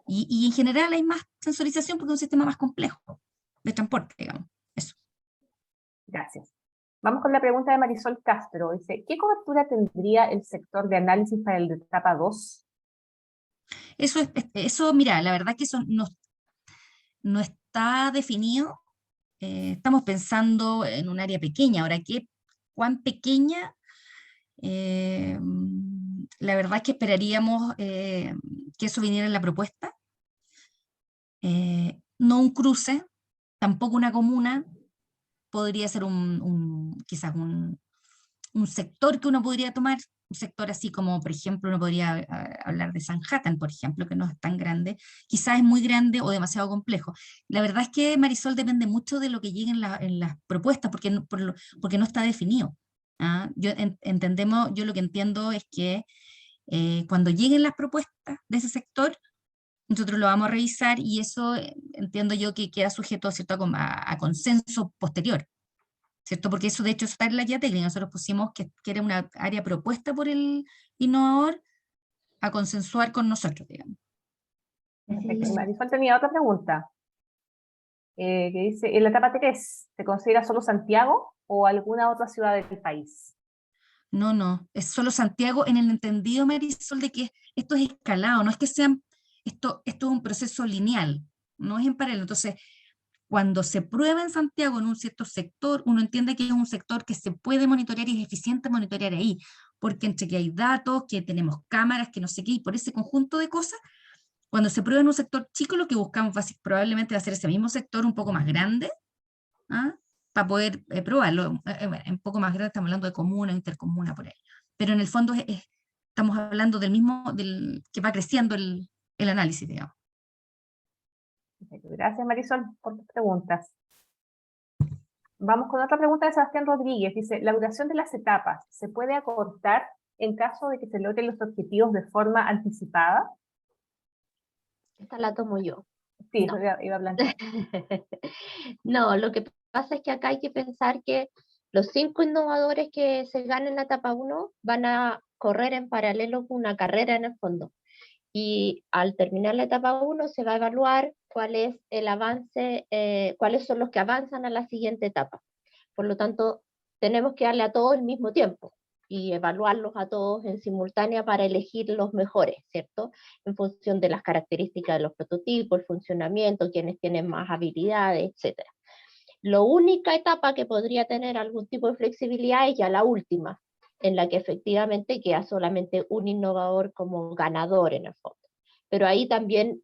y en general hay más sensorización porque es un sistema más complejo de transporte, digamos. Eso. Gracias. Vamos con la pregunta de Marisol Castro. Dice, ¿qué cobertura tendría el sector de análisis para el de etapa 2? Eso, mira, la verdad que eso no está definido. Estamos pensando en un área pequeña. Ahora, ¿cuán pequeña? La verdad es que esperaríamos que eso viniera en la propuesta. No un cruce, tampoco una comuna, podría ser quizás un sector que uno podría tomar, un sector así como, por ejemplo, uno podría hablar de Sanhattan, por ejemplo, que no es tan grande, quizás es muy grande o demasiado complejo. La verdad es que, Marisol, depende mucho de lo que llegue en las propuestas, porque no está definido. Yo lo que entiendo es que cuando lleguen las propuestas de ese sector, nosotros lo vamos a revisar y eso entiendo yo que queda sujeto, ¿cierto?, a consenso posterior, ¿cierto? Porque eso de hecho está en la guía técnica, nosotros pusimos que era una área propuesta por el innovador a consensuar con nosotros, digamos. Perfecto. Marisol tenía otra pregunta, que dice, en la etapa 3, ¿se considera solo Santiago o alguna otra ciudad del país? No, es solo Santiago en el entendido, Marisol, de que esto es escalado, no es que sean, esto es un proceso lineal, no es en paralelo. Entonces, cuando se prueba en Santiago en un cierto sector, uno entiende que es un sector que se puede monitorear y es eficiente monitorear ahí, porque entre que hay datos, que tenemos cámaras, que no sé qué, y por ese conjunto de cosas, cuando se prueba en un sector chico, lo que buscamos probablemente va a ser ese mismo sector un poco más grande, para poder probarlo. Un poco más grande estamos hablando de comuna, intercomuna, por ahí. Pero en el fondo estamos hablando del mismo, que va creciendo el análisis, digamos. Gracias, Marisol, por tus preguntas. Vamos con otra pregunta de Sebastián Rodríguez. Dice, ¿la duración de las etapas se puede acortar en caso de que se logren los objetivos de forma anticipada? Esta la tomo yo. Sí, no. iba a plantear. No, lo que pasa es que acá hay que pensar que los 5 innovadores que se ganen la etapa 1 van a correr en paralelo con una carrera en el fondo. Y al terminar la etapa 1 se va a evaluar cuál es el avance, cuáles son los que avanzan a la siguiente etapa. Por lo tanto, tenemos que darle a todos el mismo tiempo y evaluarlos a todos en simultánea para elegir los mejores, ¿cierto? En función de las características de los prototipos, el funcionamiento, quienes tienen más habilidades, etc. La única etapa que podría tener algún tipo de flexibilidad es ya la última, en la que efectivamente queda solamente un innovador como ganador en el fondo. Pero ahí también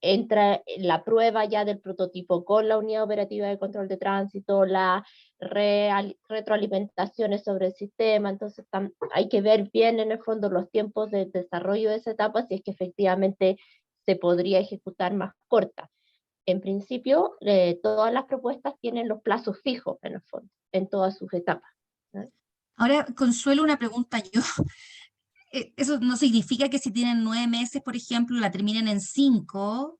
entra la prueba ya del prototipo con la unidad operativa de control de tránsito, la retroalimentaciones sobre el sistema, entonces hay que ver bien en el fondo los tiempos de desarrollo de esa etapa, si es que efectivamente se podría ejecutar más corta. En principio, todas las propuestas tienen los plazos fijos en el fondo, en todas sus etapas. Ahora, Consuelo, una pregunta yo. Eso no significa que si tienen 9 meses, por ejemplo, la terminen en 5,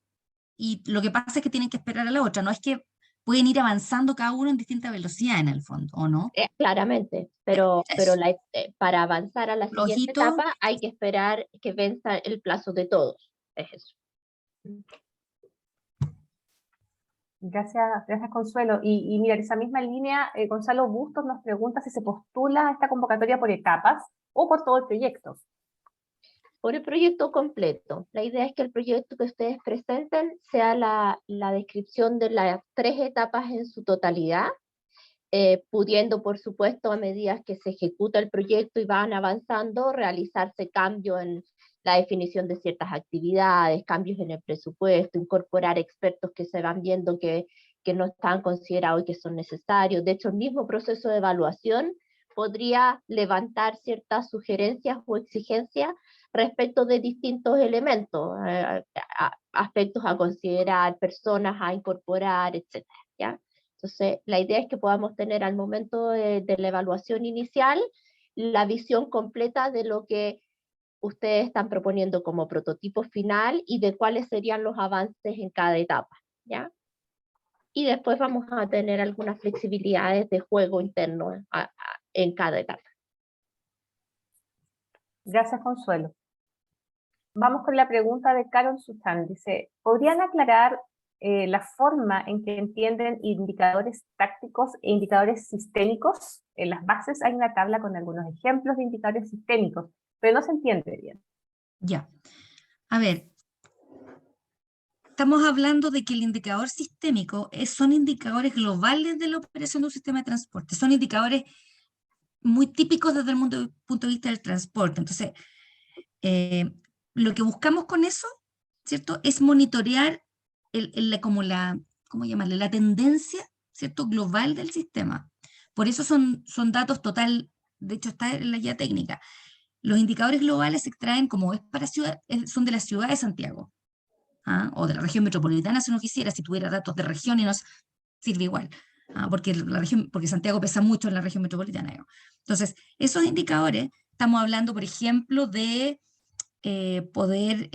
y lo que pasa es que tienen que esperar a la otra, no es que pueden ir avanzando cada uno en distinta velocidad en el fondo, ¿o no? Claramente, pero para avanzar a la siguiente etapa hay que esperar que venza el plazo de todos, es eso. Gracias, Consuelo. Y mira, en esa misma línea, Gonzalo Bustos nos pregunta si se postula esta convocatoria por etapas o por todo el proyecto. Por el proyecto completo. La idea es que el proyecto que ustedes presenten sea la descripción de las 3 etapas en su totalidad, pudiendo, por supuesto, a medida que se ejecuta el proyecto y van avanzando, realizarse cambios en la definición de ciertas actividades, cambios en el presupuesto, incorporar expertos que se van viendo que no están considerados y que son necesarios. De hecho, el mismo proceso de evaluación podría levantar ciertas sugerencias o exigencias respecto de distintos elementos, aspectos a considerar, personas a incorporar, etc. ¿Ya? Entonces, la idea es que podamos tener al momento de la evaluación inicial la visión completa de lo que ustedes están proponiendo como prototipo final y de cuáles serían los avances en cada etapa, ¿ya? y después vamos a tener algunas flexibilidades de juego interno en cada etapa. Gracias, Consuelo. Vamos con la pregunta de Carol Suchan. Dice, ¿podrían aclarar la forma en que entienden indicadores tácticos e indicadores sistémicos? En las bases hay una tabla con algunos ejemplos de indicadores sistémicos, pero no se entiende bien. Ya. A ver, estamos hablando de que el indicador sistémico son indicadores globales de la operación de un sistema de transporte. Son indicadores muy típicos desde el punto de vista del transporte. Entonces, lo que buscamos con eso, ¿cierto?, es monitorear ¿cómo llamarle? La tendencia, ¿cierto?, global del sistema. Por eso son datos total, de hecho está en la guía técnica. Los indicadores globales se extraen como es para ciudad, son de la ciudad de Santiago, ¿ah? O de la región metropolitana si uno quisiera, si tuviera datos de región y nos sirve igual, porque Santiago pesa mucho en la región metropolitana. Entonces, esos indicadores, estamos hablando, por ejemplo, de poder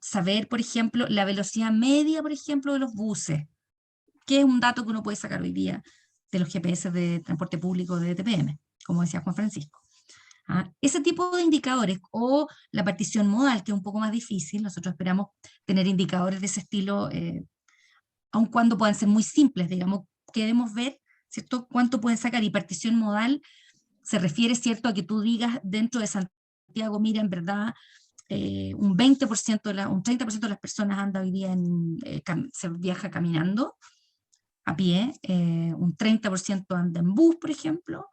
saber, por ejemplo, la velocidad media, por ejemplo, de los buses, que es un dato que uno puede sacar hoy día de los GPS de transporte público de TPM, como decía Juan Francisco. Ese tipo de indicadores, o la partición modal, que es un poco más difícil, nosotros esperamos tener indicadores de ese estilo, aun cuando puedan ser muy simples, digamos, queremos ver, ¿cierto?, cuánto pueden sacar, y partición modal se refiere, ¿cierto?, a que tú digas dentro de Santiago, mira, en verdad, un 20%, un 30% de las personas anda hoy día, se viaja caminando, a pie, un 30% anda en bus, por ejemplo,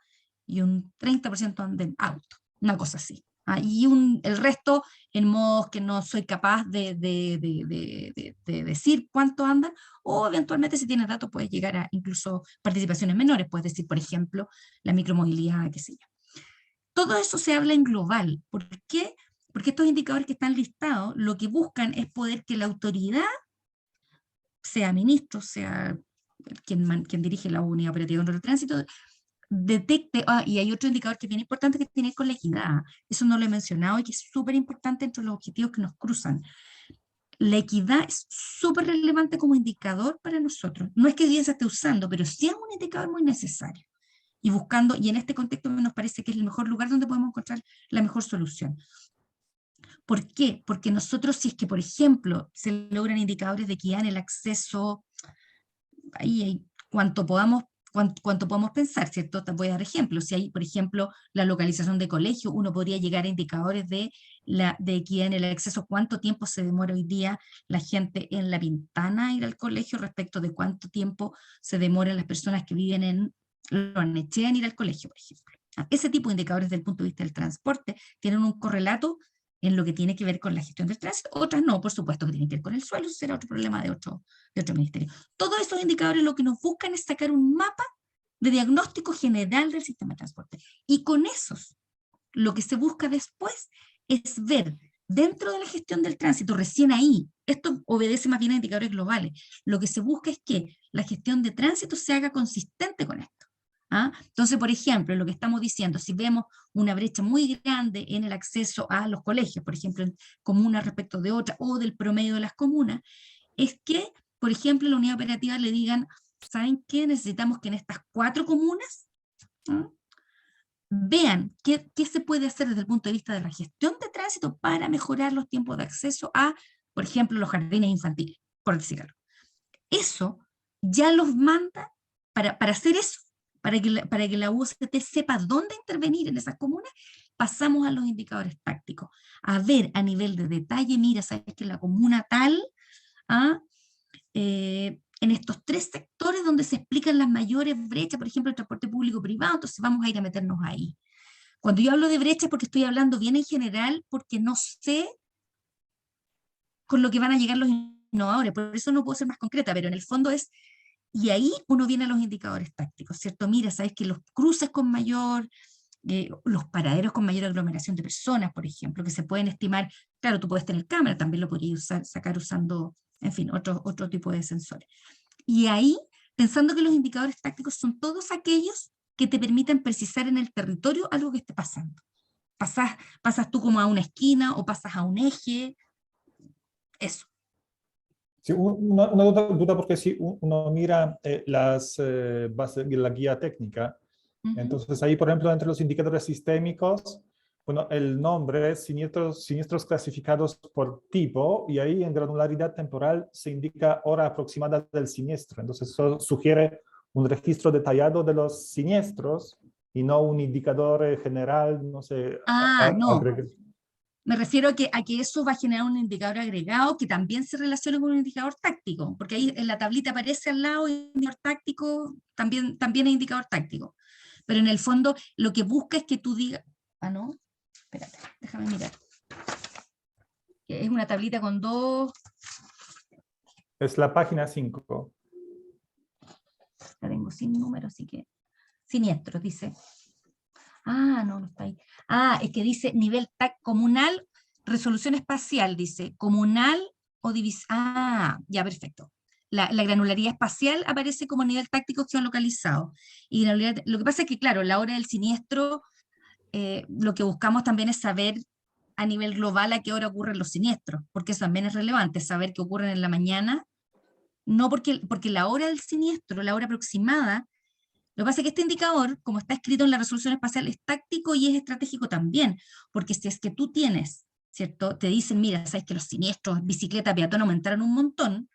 y un 30% anda en auto, una cosa así. Y el resto en modos que no soy capaz de decir cuánto andan, o eventualmente si tienes datos puedes llegar a incluso participaciones menores, puedes decir, por ejemplo, la micromovilidad, qué sé yo. Todo eso se habla en global. ¿Por qué? Porque estos indicadores que están listados, lo que buscan es poder que la autoridad, sea ministro, sea quien dirige la unidad operativa de control de tránsito, detecte, y hay otro indicador que es bien importante que tiene que ver con la equidad, eso no lo he mencionado y que es súper importante entre los objetivos que nos cruzan. La equidad es súper relevante como indicador para nosotros, no es que hoy día se esté usando, pero sí es un indicador muy necesario, y en este contexto nos parece que es el mejor lugar donde podemos encontrar la mejor solución. ¿Por qué? Porque nosotros, si es que, por ejemplo, se logran indicadores de equidad en el acceso, ahí cuanto podamos pensar, ¿cierto? Te voy a dar ejemplos. Si hay, por ejemplo, la localización de colegio, uno podría llegar a indicadores de equidad en el acceso, cuánto tiempo se demora hoy día la gente en La Pintana a ir al colegio respecto de cuánto tiempo se demoran las personas que viven en Loarnechea en ir al colegio, por ejemplo. Ese tipo de indicadores desde el punto de vista del transporte tienen un correlato en lo que tiene que ver con la gestión del tránsito, otras no, por supuesto que tienen que ver con el suelo, eso será otro problema de otro ministerio. Todos esos indicadores lo que nos buscan es sacar un mapa de diagnóstico general del sistema de transporte. Y con esos, lo que se busca después es ver, dentro de la gestión del tránsito, recién ahí, esto obedece más bien a indicadores globales, lo que se busca es que la gestión de tránsito se haga consistente con esto. Entonces, por ejemplo, lo que estamos diciendo, si vemos una brecha muy grande en el acceso a los colegios, por ejemplo, en comunas respecto de otras, o del promedio de las comunas, es que, por ejemplo, la unidad operativa le digan, ¿saben qué? Necesitamos que en estas 4 comunas vean qué se puede hacer desde el punto de vista de la gestión de tránsito para mejorar los tiempos de acceso a, por ejemplo, los jardines infantiles, por decir algo. Eso ya los manda para hacer eso, para que la UOCT sepa dónde intervenir en esas comunas, pasamos a los indicadores tácticos, a ver a nivel de detalle, mira, sabes que la comuna tal, en estos 3 sectores donde se explican las mayores brechas, por ejemplo, el transporte público-privado, entonces vamos a ir a meternos ahí. Cuando yo hablo de brechas, porque estoy hablando bien en general, porque no sé con lo que van a llegar los innovadores, por eso no puedo ser más concreta, pero en el fondo es. Y ahí uno viene a los indicadores tácticos, ¿cierto? Mira, sabes que los cruces con mayor, los paraderos con mayor aglomeración de personas, por ejemplo, que se pueden estimar, claro, tú puedes tener cámara, también lo podrías sacar usando, en fin, otro tipo de sensores. Y ahí, pensando que los indicadores tácticos son todos aquellos que te permitan precisar en el territorio algo que esté pasando. Pasas tú como a una esquina o pasas a un eje, eso. Sí, una duda porque si uno mira las bases de la guía técnica, entonces ahí, por ejemplo, entre los indicadores sistémicos, bueno, el nombre es siniestros clasificados por tipo, y ahí en granularidad temporal se indica hora aproximada del siniestro. Entonces eso sugiere un registro detallado de los siniestros y no un indicador general, no sé. No. Me refiero a que eso va a generar un indicador agregado que también se relaciona con un indicador táctico, porque ahí en la tablita aparece al lado indicador táctico, también es indicador táctico. Pero en el fondo lo que busca es que tú digas, no, espérate, déjame mirar. Es una tablita con dos. Es la página 5. La tengo sin número, así que siniestros, dice. No está ahí. Es que dice nivel comunal, resolución espacial, dice comunal o división. Ya, perfecto. La granularidad espacial aparece como nivel táctico geolocalizado. Y lo que pasa es que, claro, la hora del siniestro, lo que buscamos también es saber a nivel global a qué hora ocurren los siniestros, porque eso también es relevante, saber que ocurren en la mañana, no porque la hora del siniestro, la hora aproximada. Lo que pasa es que este indicador, como está escrito en la resolución espacial, es táctico y es estratégico también, porque si es que tú tienes, ¿cierto? Te dicen, mira, sabes que los siniestros, bicicleta, peatón aumentaron un montón,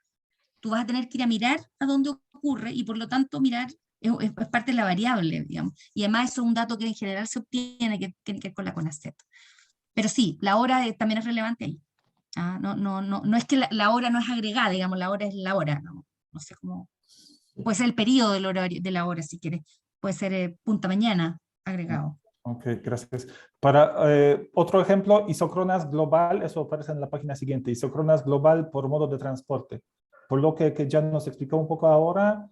tú vas a tener que ir a mirar a dónde ocurre y por lo tanto mirar es parte de la variable, digamos. Y además eso es un dato que en general se obtiene, que tiene que ver con la CONACET. Pero sí, la hora también es relevante ahí. No es que la hora no es agregada, digamos, la hora es la hora, no sé cómo. Puede ser el periodo de la hora, si quieres. Puede ser punta mañana agregado. Ok, gracias. Para otro ejemplo, isócronas global, eso aparece en la página siguiente, isócronas global por modo de transporte. Por lo que ya nos explicó un poco ahora,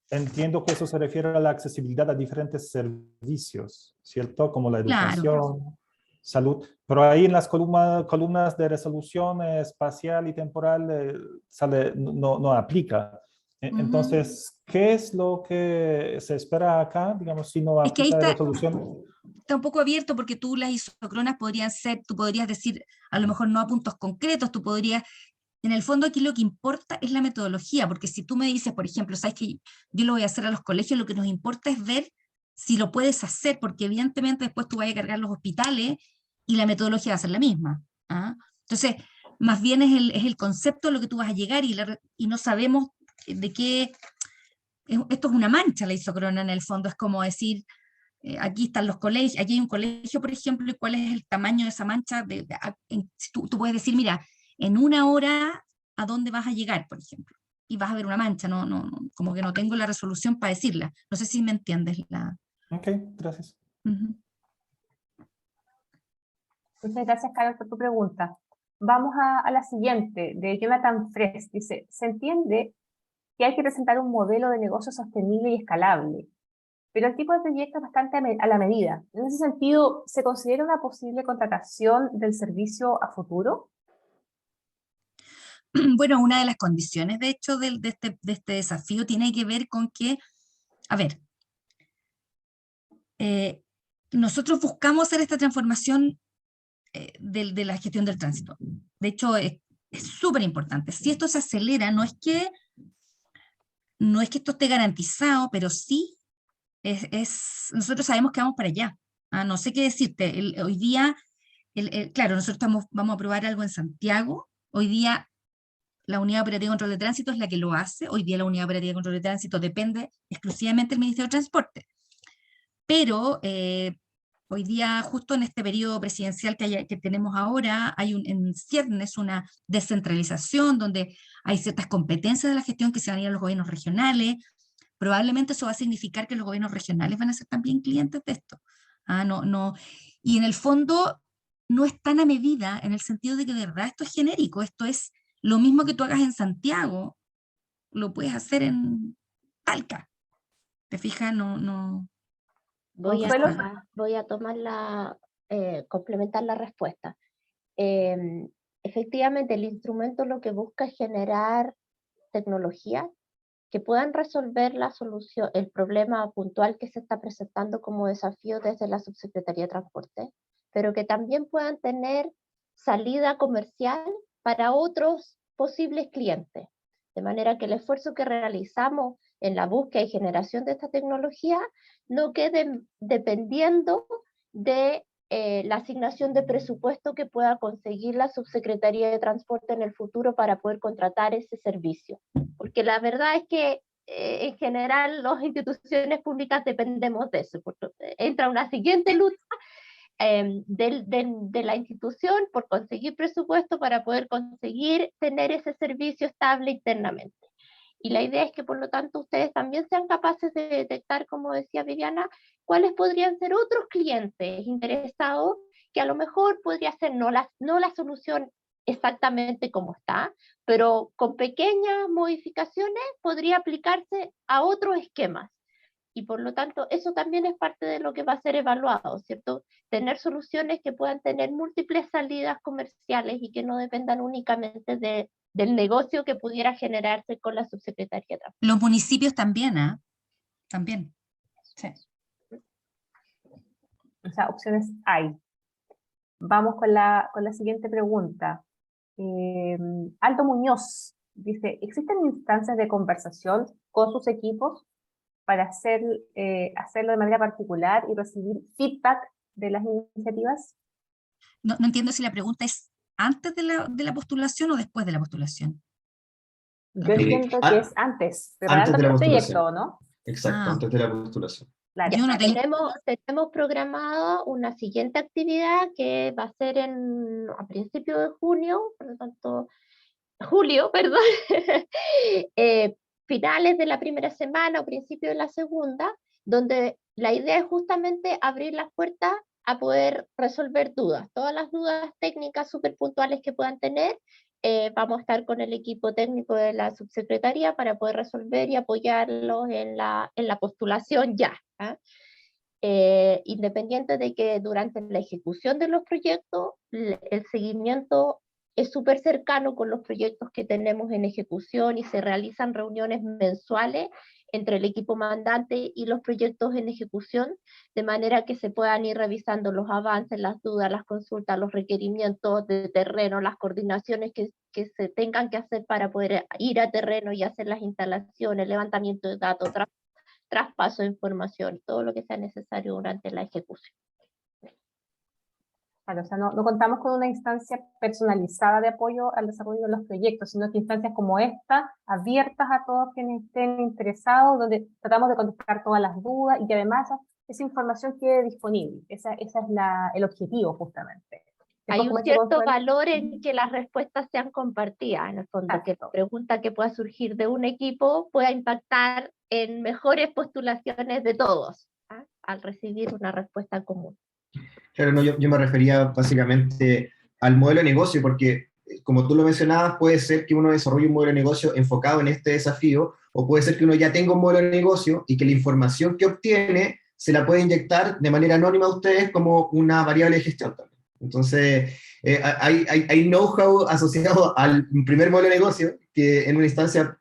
entiendo que eso se refiere a la accesibilidad a diferentes servicios, ¿cierto? Como la educación, salud. Pero ahí en las columnas de resolución espacial y temporal no aplica. Entonces, ¿qué es lo que se espera acá? Digamos, si no aplica la resolución. Está un poco abierto porque tú las isócronas podrían ser, tú podrías decir, a lo mejor no a puntos concretos, tú podrías, en el fondo aquí lo que importa es la metodología, porque si tú me dices, por ejemplo, sabes que yo lo voy a hacer a los colegios, lo que nos importa es ver si lo puedes hacer, porque evidentemente después tú vas a cargar los hospitales y la metodología va a ser la misma. Entonces, más bien es el concepto a lo que tú vas a llegar y no sabemos de qué. Esto es una mancha la isócrona en el fondo, es como decir, aquí están los colegios, aquí hay un colegio, por ejemplo, y cuál es el tamaño de esa mancha. Tú puedes decir, mira, en una hora, ¿a dónde vas a llegar, por ejemplo? Y vas a ver una mancha, como que no tengo la resolución para decirla. No sé si me entiendes. Ok, gracias. Muchas gracias, Carol, por tu pregunta. Vamos a la siguiente, de Jonathan Fresh. Dice, se entiende que hay que presentar un modelo de negocio sostenible y escalable, pero el tipo de proyecto es bastante a la medida. En ese sentido, ¿se considera una posible contratación del servicio a futuro? Bueno, una de las condiciones, de hecho, de este desafío tiene que ver con que, a ver, nosotros buscamos hacer esta transformación de la gestión del tránsito. De hecho, es súper importante. Si esto se acelera, no es que esto esté garantizado, pero sí nosotros sabemos que vamos para allá. No sé qué decirte. Hoy día, claro, nosotros vamos a probar algo en Santiago. Hoy día la Unidad Operativa de Control de Tránsito es la que lo hace. Hoy día la Unidad Operativa de Control de Tránsito depende exclusivamente del Ministerio de Transporte. Pero hoy día, justo en este periodo presidencial que tenemos ahora, hay en ciernes una descentralización donde hay ciertas competencias de la gestión que se van a ir a los gobiernos regionales. Probablemente eso va a significar que los gobiernos regionales van a ser también clientes de esto. Y en el fondo no es tan a medida en el sentido de que de verdad esto es genérico, esto es lo mismo que tú hagas en Santiago, lo puedes hacer en Talca. ¿Te fijas? Voy a tomar complementar la respuesta. Efectivamente, el instrumento lo que busca es generar tecnología que puedan resolver el problema puntual que se está presentando como desafío desde la Subsecretaría de Transporte, pero que también puedan tener salida comercial para otros posibles clientes. De manera que el esfuerzo que realizamos en la búsqueda y generación de esta tecnología no quede dependiendo de la asignación de presupuesto que pueda conseguir la Subsecretaría de Transporte en el futuro para poder contratar ese servicio. Porque la verdad es que en general las instituciones públicas dependemos de eso. Porque entra una siguiente lucha de la institución por conseguir presupuesto para poder conseguir tener ese servicio estable internamente. Y la idea es que, por lo tanto, ustedes también sean capaces de detectar, como decía Viviana, cuáles podrían ser otros clientes interesados que a lo mejor podría ser no la solución exactamente como está, pero con pequeñas modificaciones podría aplicarse a otros esquemas. Y por lo tanto, eso también es parte de lo que va a ser evaluado, ¿cierto? Tener soluciones que puedan tener múltiples salidas comerciales y que no dependan únicamente del negocio que pudiera generarse con la Subsecretaría de Transporte. Los municipios también, ¿ah? También. Sí. O sea, opciones hay. Vamos con la siguiente pregunta. Aldo Muñoz dice, ¿existen instancias de conversación con sus equipos para hacerlo de manera particular y recibir feedback de las iniciativas? No entiendo si la pregunta es antes de la postulación o después de la postulación. Yo entiendo que es antes, preparando antes de la el postulación. proyecto, ¿no? Exacto, antes de la postulación. Claro. Yo no tengo... tenemos programado una siguiente actividad que va a ser a principios de junio, por lo tanto, julio, perdón, finales de la primera semana o principios de la segunda, donde la idea es justamente abrir las puertas a poder resolver dudas, todas las dudas técnicas súper puntuales que puedan tener. Vamos a estar con el equipo técnico de la subsecretaría para poder resolver y apoyarlos en la postulación ya. Independiente de que durante la ejecución de los proyectos, el seguimiento es súper cercano con los proyectos que tenemos en ejecución y se realizan reuniones mensuales entre el equipo mandante y los proyectos en ejecución, de manera que se puedan ir revisando los avances, las dudas, las consultas, los requerimientos de terreno, las coordinaciones que se tengan que hacer para poder ir a terreno y hacer las instalaciones, levantamiento de datos, traspaso de información, todo lo que sea necesario durante la ejecución. Claro, o sea, no contamos con una instancia personalizada de apoyo al desarrollo de los proyectos, sino que instancias como esta, abiertas a todos quienes estén interesados, donde tratamos de contestar todas las dudas y que además esa información quede disponible. Ese es el objetivo, justamente. Hay un cierto valor en que las respuestas sean compartidas, en el fondo, que la pregunta que pueda surgir de un equipo pueda impactar en mejores postulaciones de todos, al recibir una respuesta común. Claro, no, yo me refería básicamente al modelo de negocio, porque como tú lo mencionabas, puede ser que uno desarrolle un modelo de negocio enfocado en este desafío, o puede ser que uno ya tenga un modelo de negocio y que la información que obtiene se la puede inyectar de manera anónima a ustedes como una variable de gestión también. Entonces, hay know-how asociado al primer modelo de negocio que en una instancia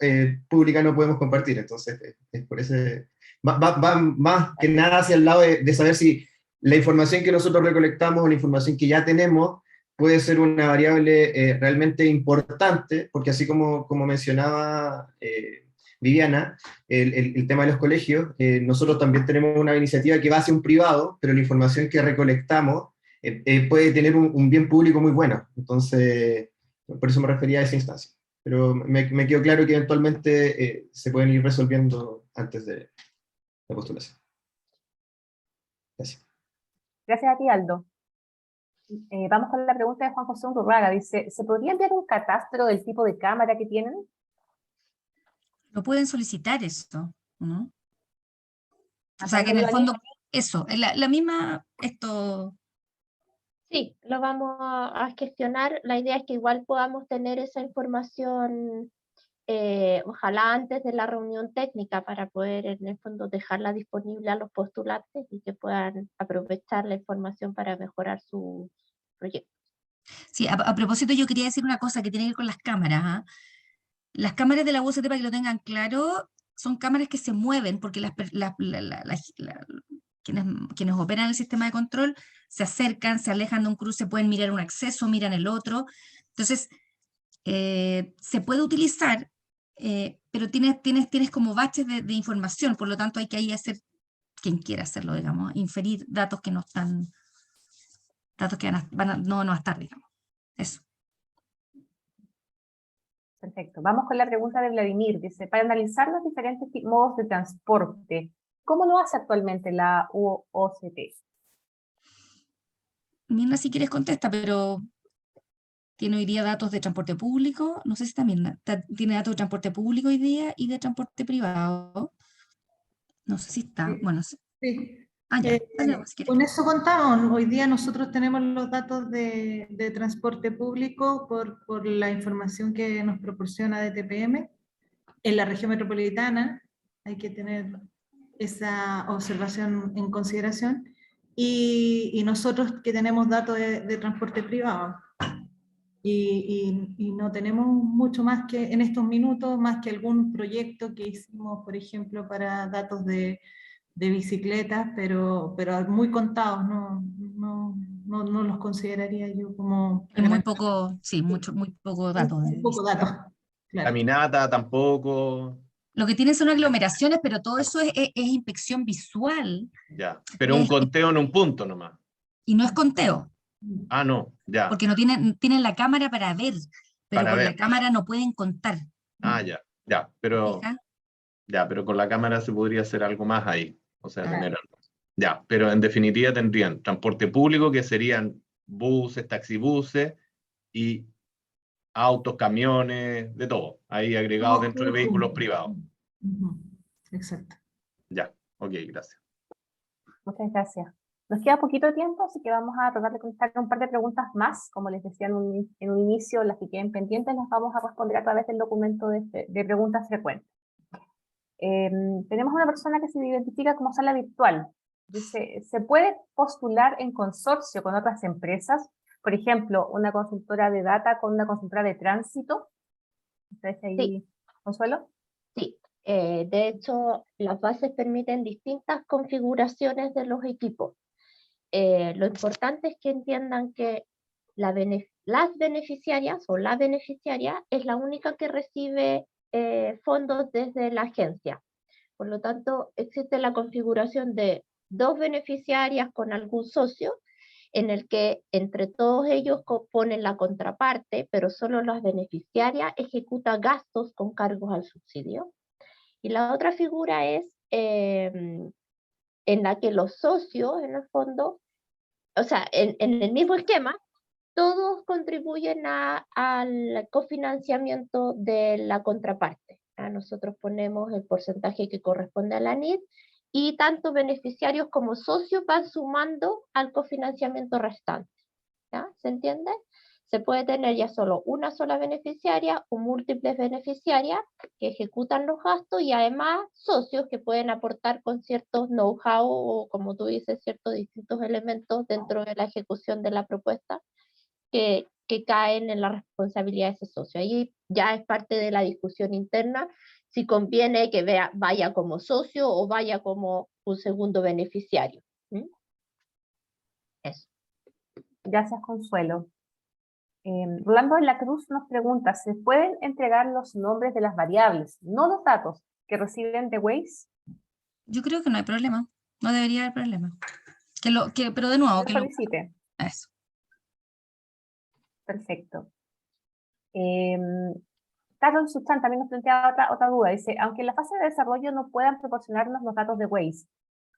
pública no podemos compartir. Entonces, es por ese, va más que nada hacia el lado de saber si la información que nosotros recolectamos o la información que ya tenemos puede ser una variable realmente importante, porque así como mencionaba Viviana, el tema de los colegios, nosotros también tenemos una iniciativa que va hacia un privado, pero la información que recolectamos puede tener un bien público muy bueno. Entonces, por eso me refería a esa instancia. Pero me quedó claro que eventualmente se pueden ir resolviendo antes de la postulación. Gracias. Gracias a ti, Aldo. Vamos con la pregunta de Juan José Undurraga. Dice, ¿se podría enviar un catastro del tipo de cámara que tienen? Lo pueden solicitar esto, ¿no? O sea, que en el fondo, eso, la misma, esto... Sí, lo vamos a gestionar. La idea es que igual podamos tener esa información, ojalá antes de la reunión técnica, para poder en el fondo dejarla disponible a los postulantes y que puedan aprovechar la información para mejorar su proyecto. Sí, a propósito yo quería decir una cosa que tiene que ver con las cámaras. Las cámaras de la UCT, para que lo tengan claro, son cámaras que se mueven porque quienes operan el sistema de control se acercan, se alejan de un cruce, pueden mirar un acceso, miran el otro. Entonces, se puede utilizar, pero tienes como baches de información, por lo tanto hay que ahí hacer, quien quiera hacerlo, digamos, inferir datos que no están, datos que no van a estar, digamos. Eso. Perfecto. Vamos con la pregunta de Vladimir. Dice, para analizar los diferentes modos de transporte, ¿cómo lo hace actualmente la UOCT? Mirna, si quieres contesta, pero tiene hoy día datos de transporte público, no sé si también tiene datos de transporte público hoy día y de transporte privado. No sé si está, bueno. Sí. Ya, con eso contamos. Hoy día nosotros tenemos los datos de transporte público por la información que nos proporciona DTPM. En la región metropolitana hay que tener esa observación en consideración. Y nosotros que tenemos datos de transporte privado. Y no tenemos mucho más que en estos minutos, más que algún proyecto que hicimos, por ejemplo, para datos de bicicletas, pero muy contados, no los consideraría yo como... Muy poco, sí, muy poco datos. Muy poco datos, claro. Caminata tampoco. Lo que tienen son aglomeraciones, pero todo eso es inspección visual. Ya, pero un conteo en un punto nomás. Y no es conteo. Ah, no, ya. Porque no tienen la cámara para ver, pero con la cámara no pueden contar. Ah, ya, pero con la cámara se podría hacer algo más ahí. O sea, ya, pero en definitiva tendrían transporte público, que serían buses, taxibuses, y autos, camiones, de todo, ahí agregados dentro de vehículos privados. Exacto. Ya, ok, gracias. Muchas gracias. Nos queda poquito tiempo, así que vamos a tratar de contestar un par de preguntas más. Como les decía en un inicio, las que queden pendientes las vamos a responder a través del documento de preguntas frecuentes. Tenemos una persona que se identifica como sala virtual. Dice, ¿se puede postular en consorcio con otras empresas? Por ejemplo, una consultora de data con una consultora de tránsito. ¿Ustedes ahí, sí. Consuelo? Sí, de hecho, las bases permiten distintas configuraciones de los equipos. Lo importante es que entiendan que las beneficiarias o la beneficiaria es la única que recibe fondos desde la agencia. Por lo tanto, existe la configuración de 2 beneficiarias con algún socio, en el que entre todos ellos ponen la contraparte, pero solo la beneficiaria ejecuta gastos con cargos al subsidio. Y la otra figura es en la que los socios, en el fondo, o sea, en el mismo esquema, todos contribuyen al cofinanciamiento de la contraparte. Nosotros ponemos el porcentaje que corresponde a la NID y tanto beneficiarios como socios van sumando al cofinanciamiento restante. ¿Ya? ¿Se entiende? Se puede tener ya solo una sola beneficiaria o múltiples beneficiarias que ejecutan los gastos y además socios que pueden aportar con ciertos know-how o, como tú dices, ciertos distintos elementos dentro de la ejecución de la propuesta que caen en la responsabilidad de ese socio. Ahí ya es parte de la discusión interna si conviene que vaya como socio o vaya como un segundo beneficiario. Eso. Gracias, Consuelo. Rolando de la Cruz nos pregunta, ¿se pueden entregar los nombres de las variables, no los datos, que reciben de Waze? Yo creo que no hay problema, no debería haber problema. Pero de nuevo, que lo solicite. Eso. Perfecto. Carlos Sustan también nos plantea otra duda. Dice, aunque en la fase de desarrollo no puedan proporcionarnos los datos de Waze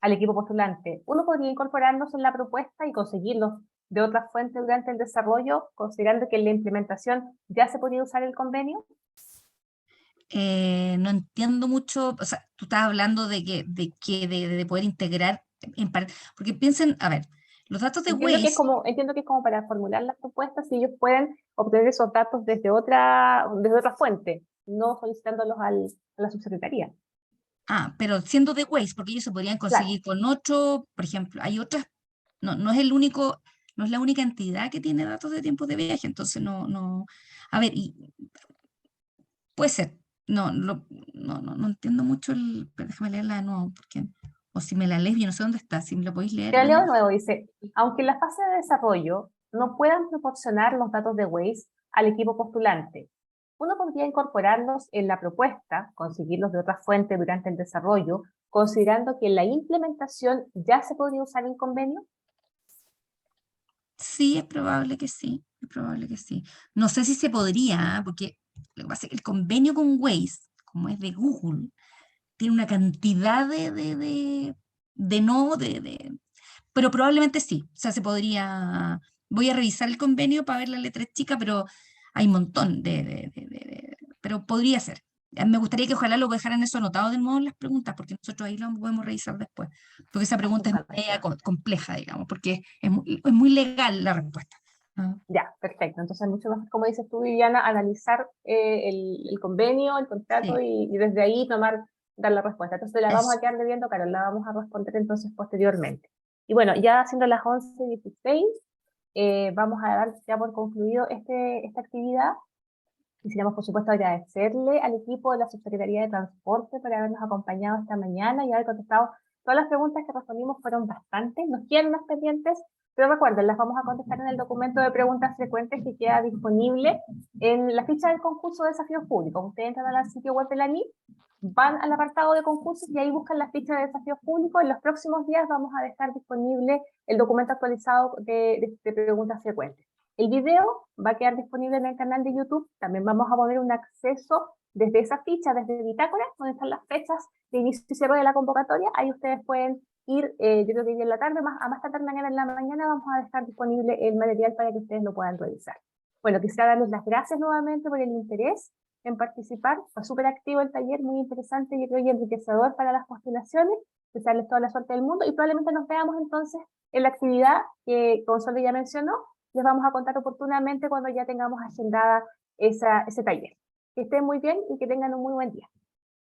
al equipo postulante, ¿uno podría incorporarnos en la propuesta y conseguirlos de otra fuente durante el desarrollo, considerando que en la implementación ya se podría usar el convenio? No entiendo mucho, o sea, tú estás hablando de poder integrar, porque piensen, a ver, los datos de Waze... Entiendo que es como para formular las propuestas y ellos pueden obtener esos datos desde otra fuente, no solicitándolos a la subsecretaría. Ah, pero siendo de Waze, porque ellos se podrían conseguir con otro, por ejemplo, hay otras, no es la única entidad que tiene datos de tiempos de viaje, entonces a ver, puede ser, no entiendo mucho pero déjame leerla de nuevo, porque, o si me la lees, yo no sé dónde está, si me la podéis leer. Te la leo de nuevo, dice, aunque en la fase de desarrollo no puedan proporcionar los datos de Waze al equipo postulante, uno podría incorporarlos en la propuesta, conseguirlos de otra fuente durante el desarrollo, considerando que en la implementación ya se podría usar el convenio. Sí, es probable que sí, es probable que sí. No sé si se podría, porque lo que pasa es que el convenio con Waze, como es de Google, tiene una cantidad pero probablemente sí, o sea, se podría, voy a revisar el convenio para ver la letra chica, pero hay un montón pero podría ser. Me gustaría que ojalá lo dejaran eso anotado de nuevo en las preguntas, porque nosotros ahí lo podemos revisar después, porque esa pregunta es media compleja, digamos, porque es muy legal la respuesta. Ya, perfecto. Entonces, mucho más, como dices tú, Viviana, analizar el convenio, el contrato, Sí. y desde ahí dar la respuesta. Entonces, la vamos a quedar debiendo, Carol, la vamos a responder entonces posteriormente. Y bueno, ya siendo las 11:16, vamos a dar ya por concluido esta actividad. Quisiéramos, por supuesto, agradecerle al equipo de la Subsecretaría de Transporte por habernos acompañado esta mañana y haber contestado todas las preguntas que respondimos. Fueron bastantes, nos quedan más pendientes, pero recuerden, las vamos a contestar en el documento de preguntas frecuentes que queda disponible en la ficha del concurso de desafíos públicos. Ustedes entran al sitio web de la NIT, van al apartado de concursos y ahí buscan la ficha de desafíos públicos. En los próximos días vamos a dejar disponible el documento actualizado de preguntas frecuentes. El video va a quedar disponible en el canal de YouTube. También vamos a poner un acceso desde esa ficha, desde Bitácora, donde están las fechas de inicio y cierre de la convocatoria. Ahí ustedes pueden ir, yo creo que hoy en la tarde, a más tardar mañana en la mañana, vamos a dejar disponible el material para que ustedes lo puedan revisar. Bueno, quisiera darles las gracias nuevamente por el interés en participar. Fue súper activo el taller, muy interesante, yo creo, y enriquecedor para las postulaciones. Desearles toda la suerte del mundo y probablemente nos veamos entonces en la actividad que Consuelo ya mencionó. Les vamos a contar oportunamente cuando ya tengamos agendada ese taller. Que estén muy bien y que tengan un muy buen día.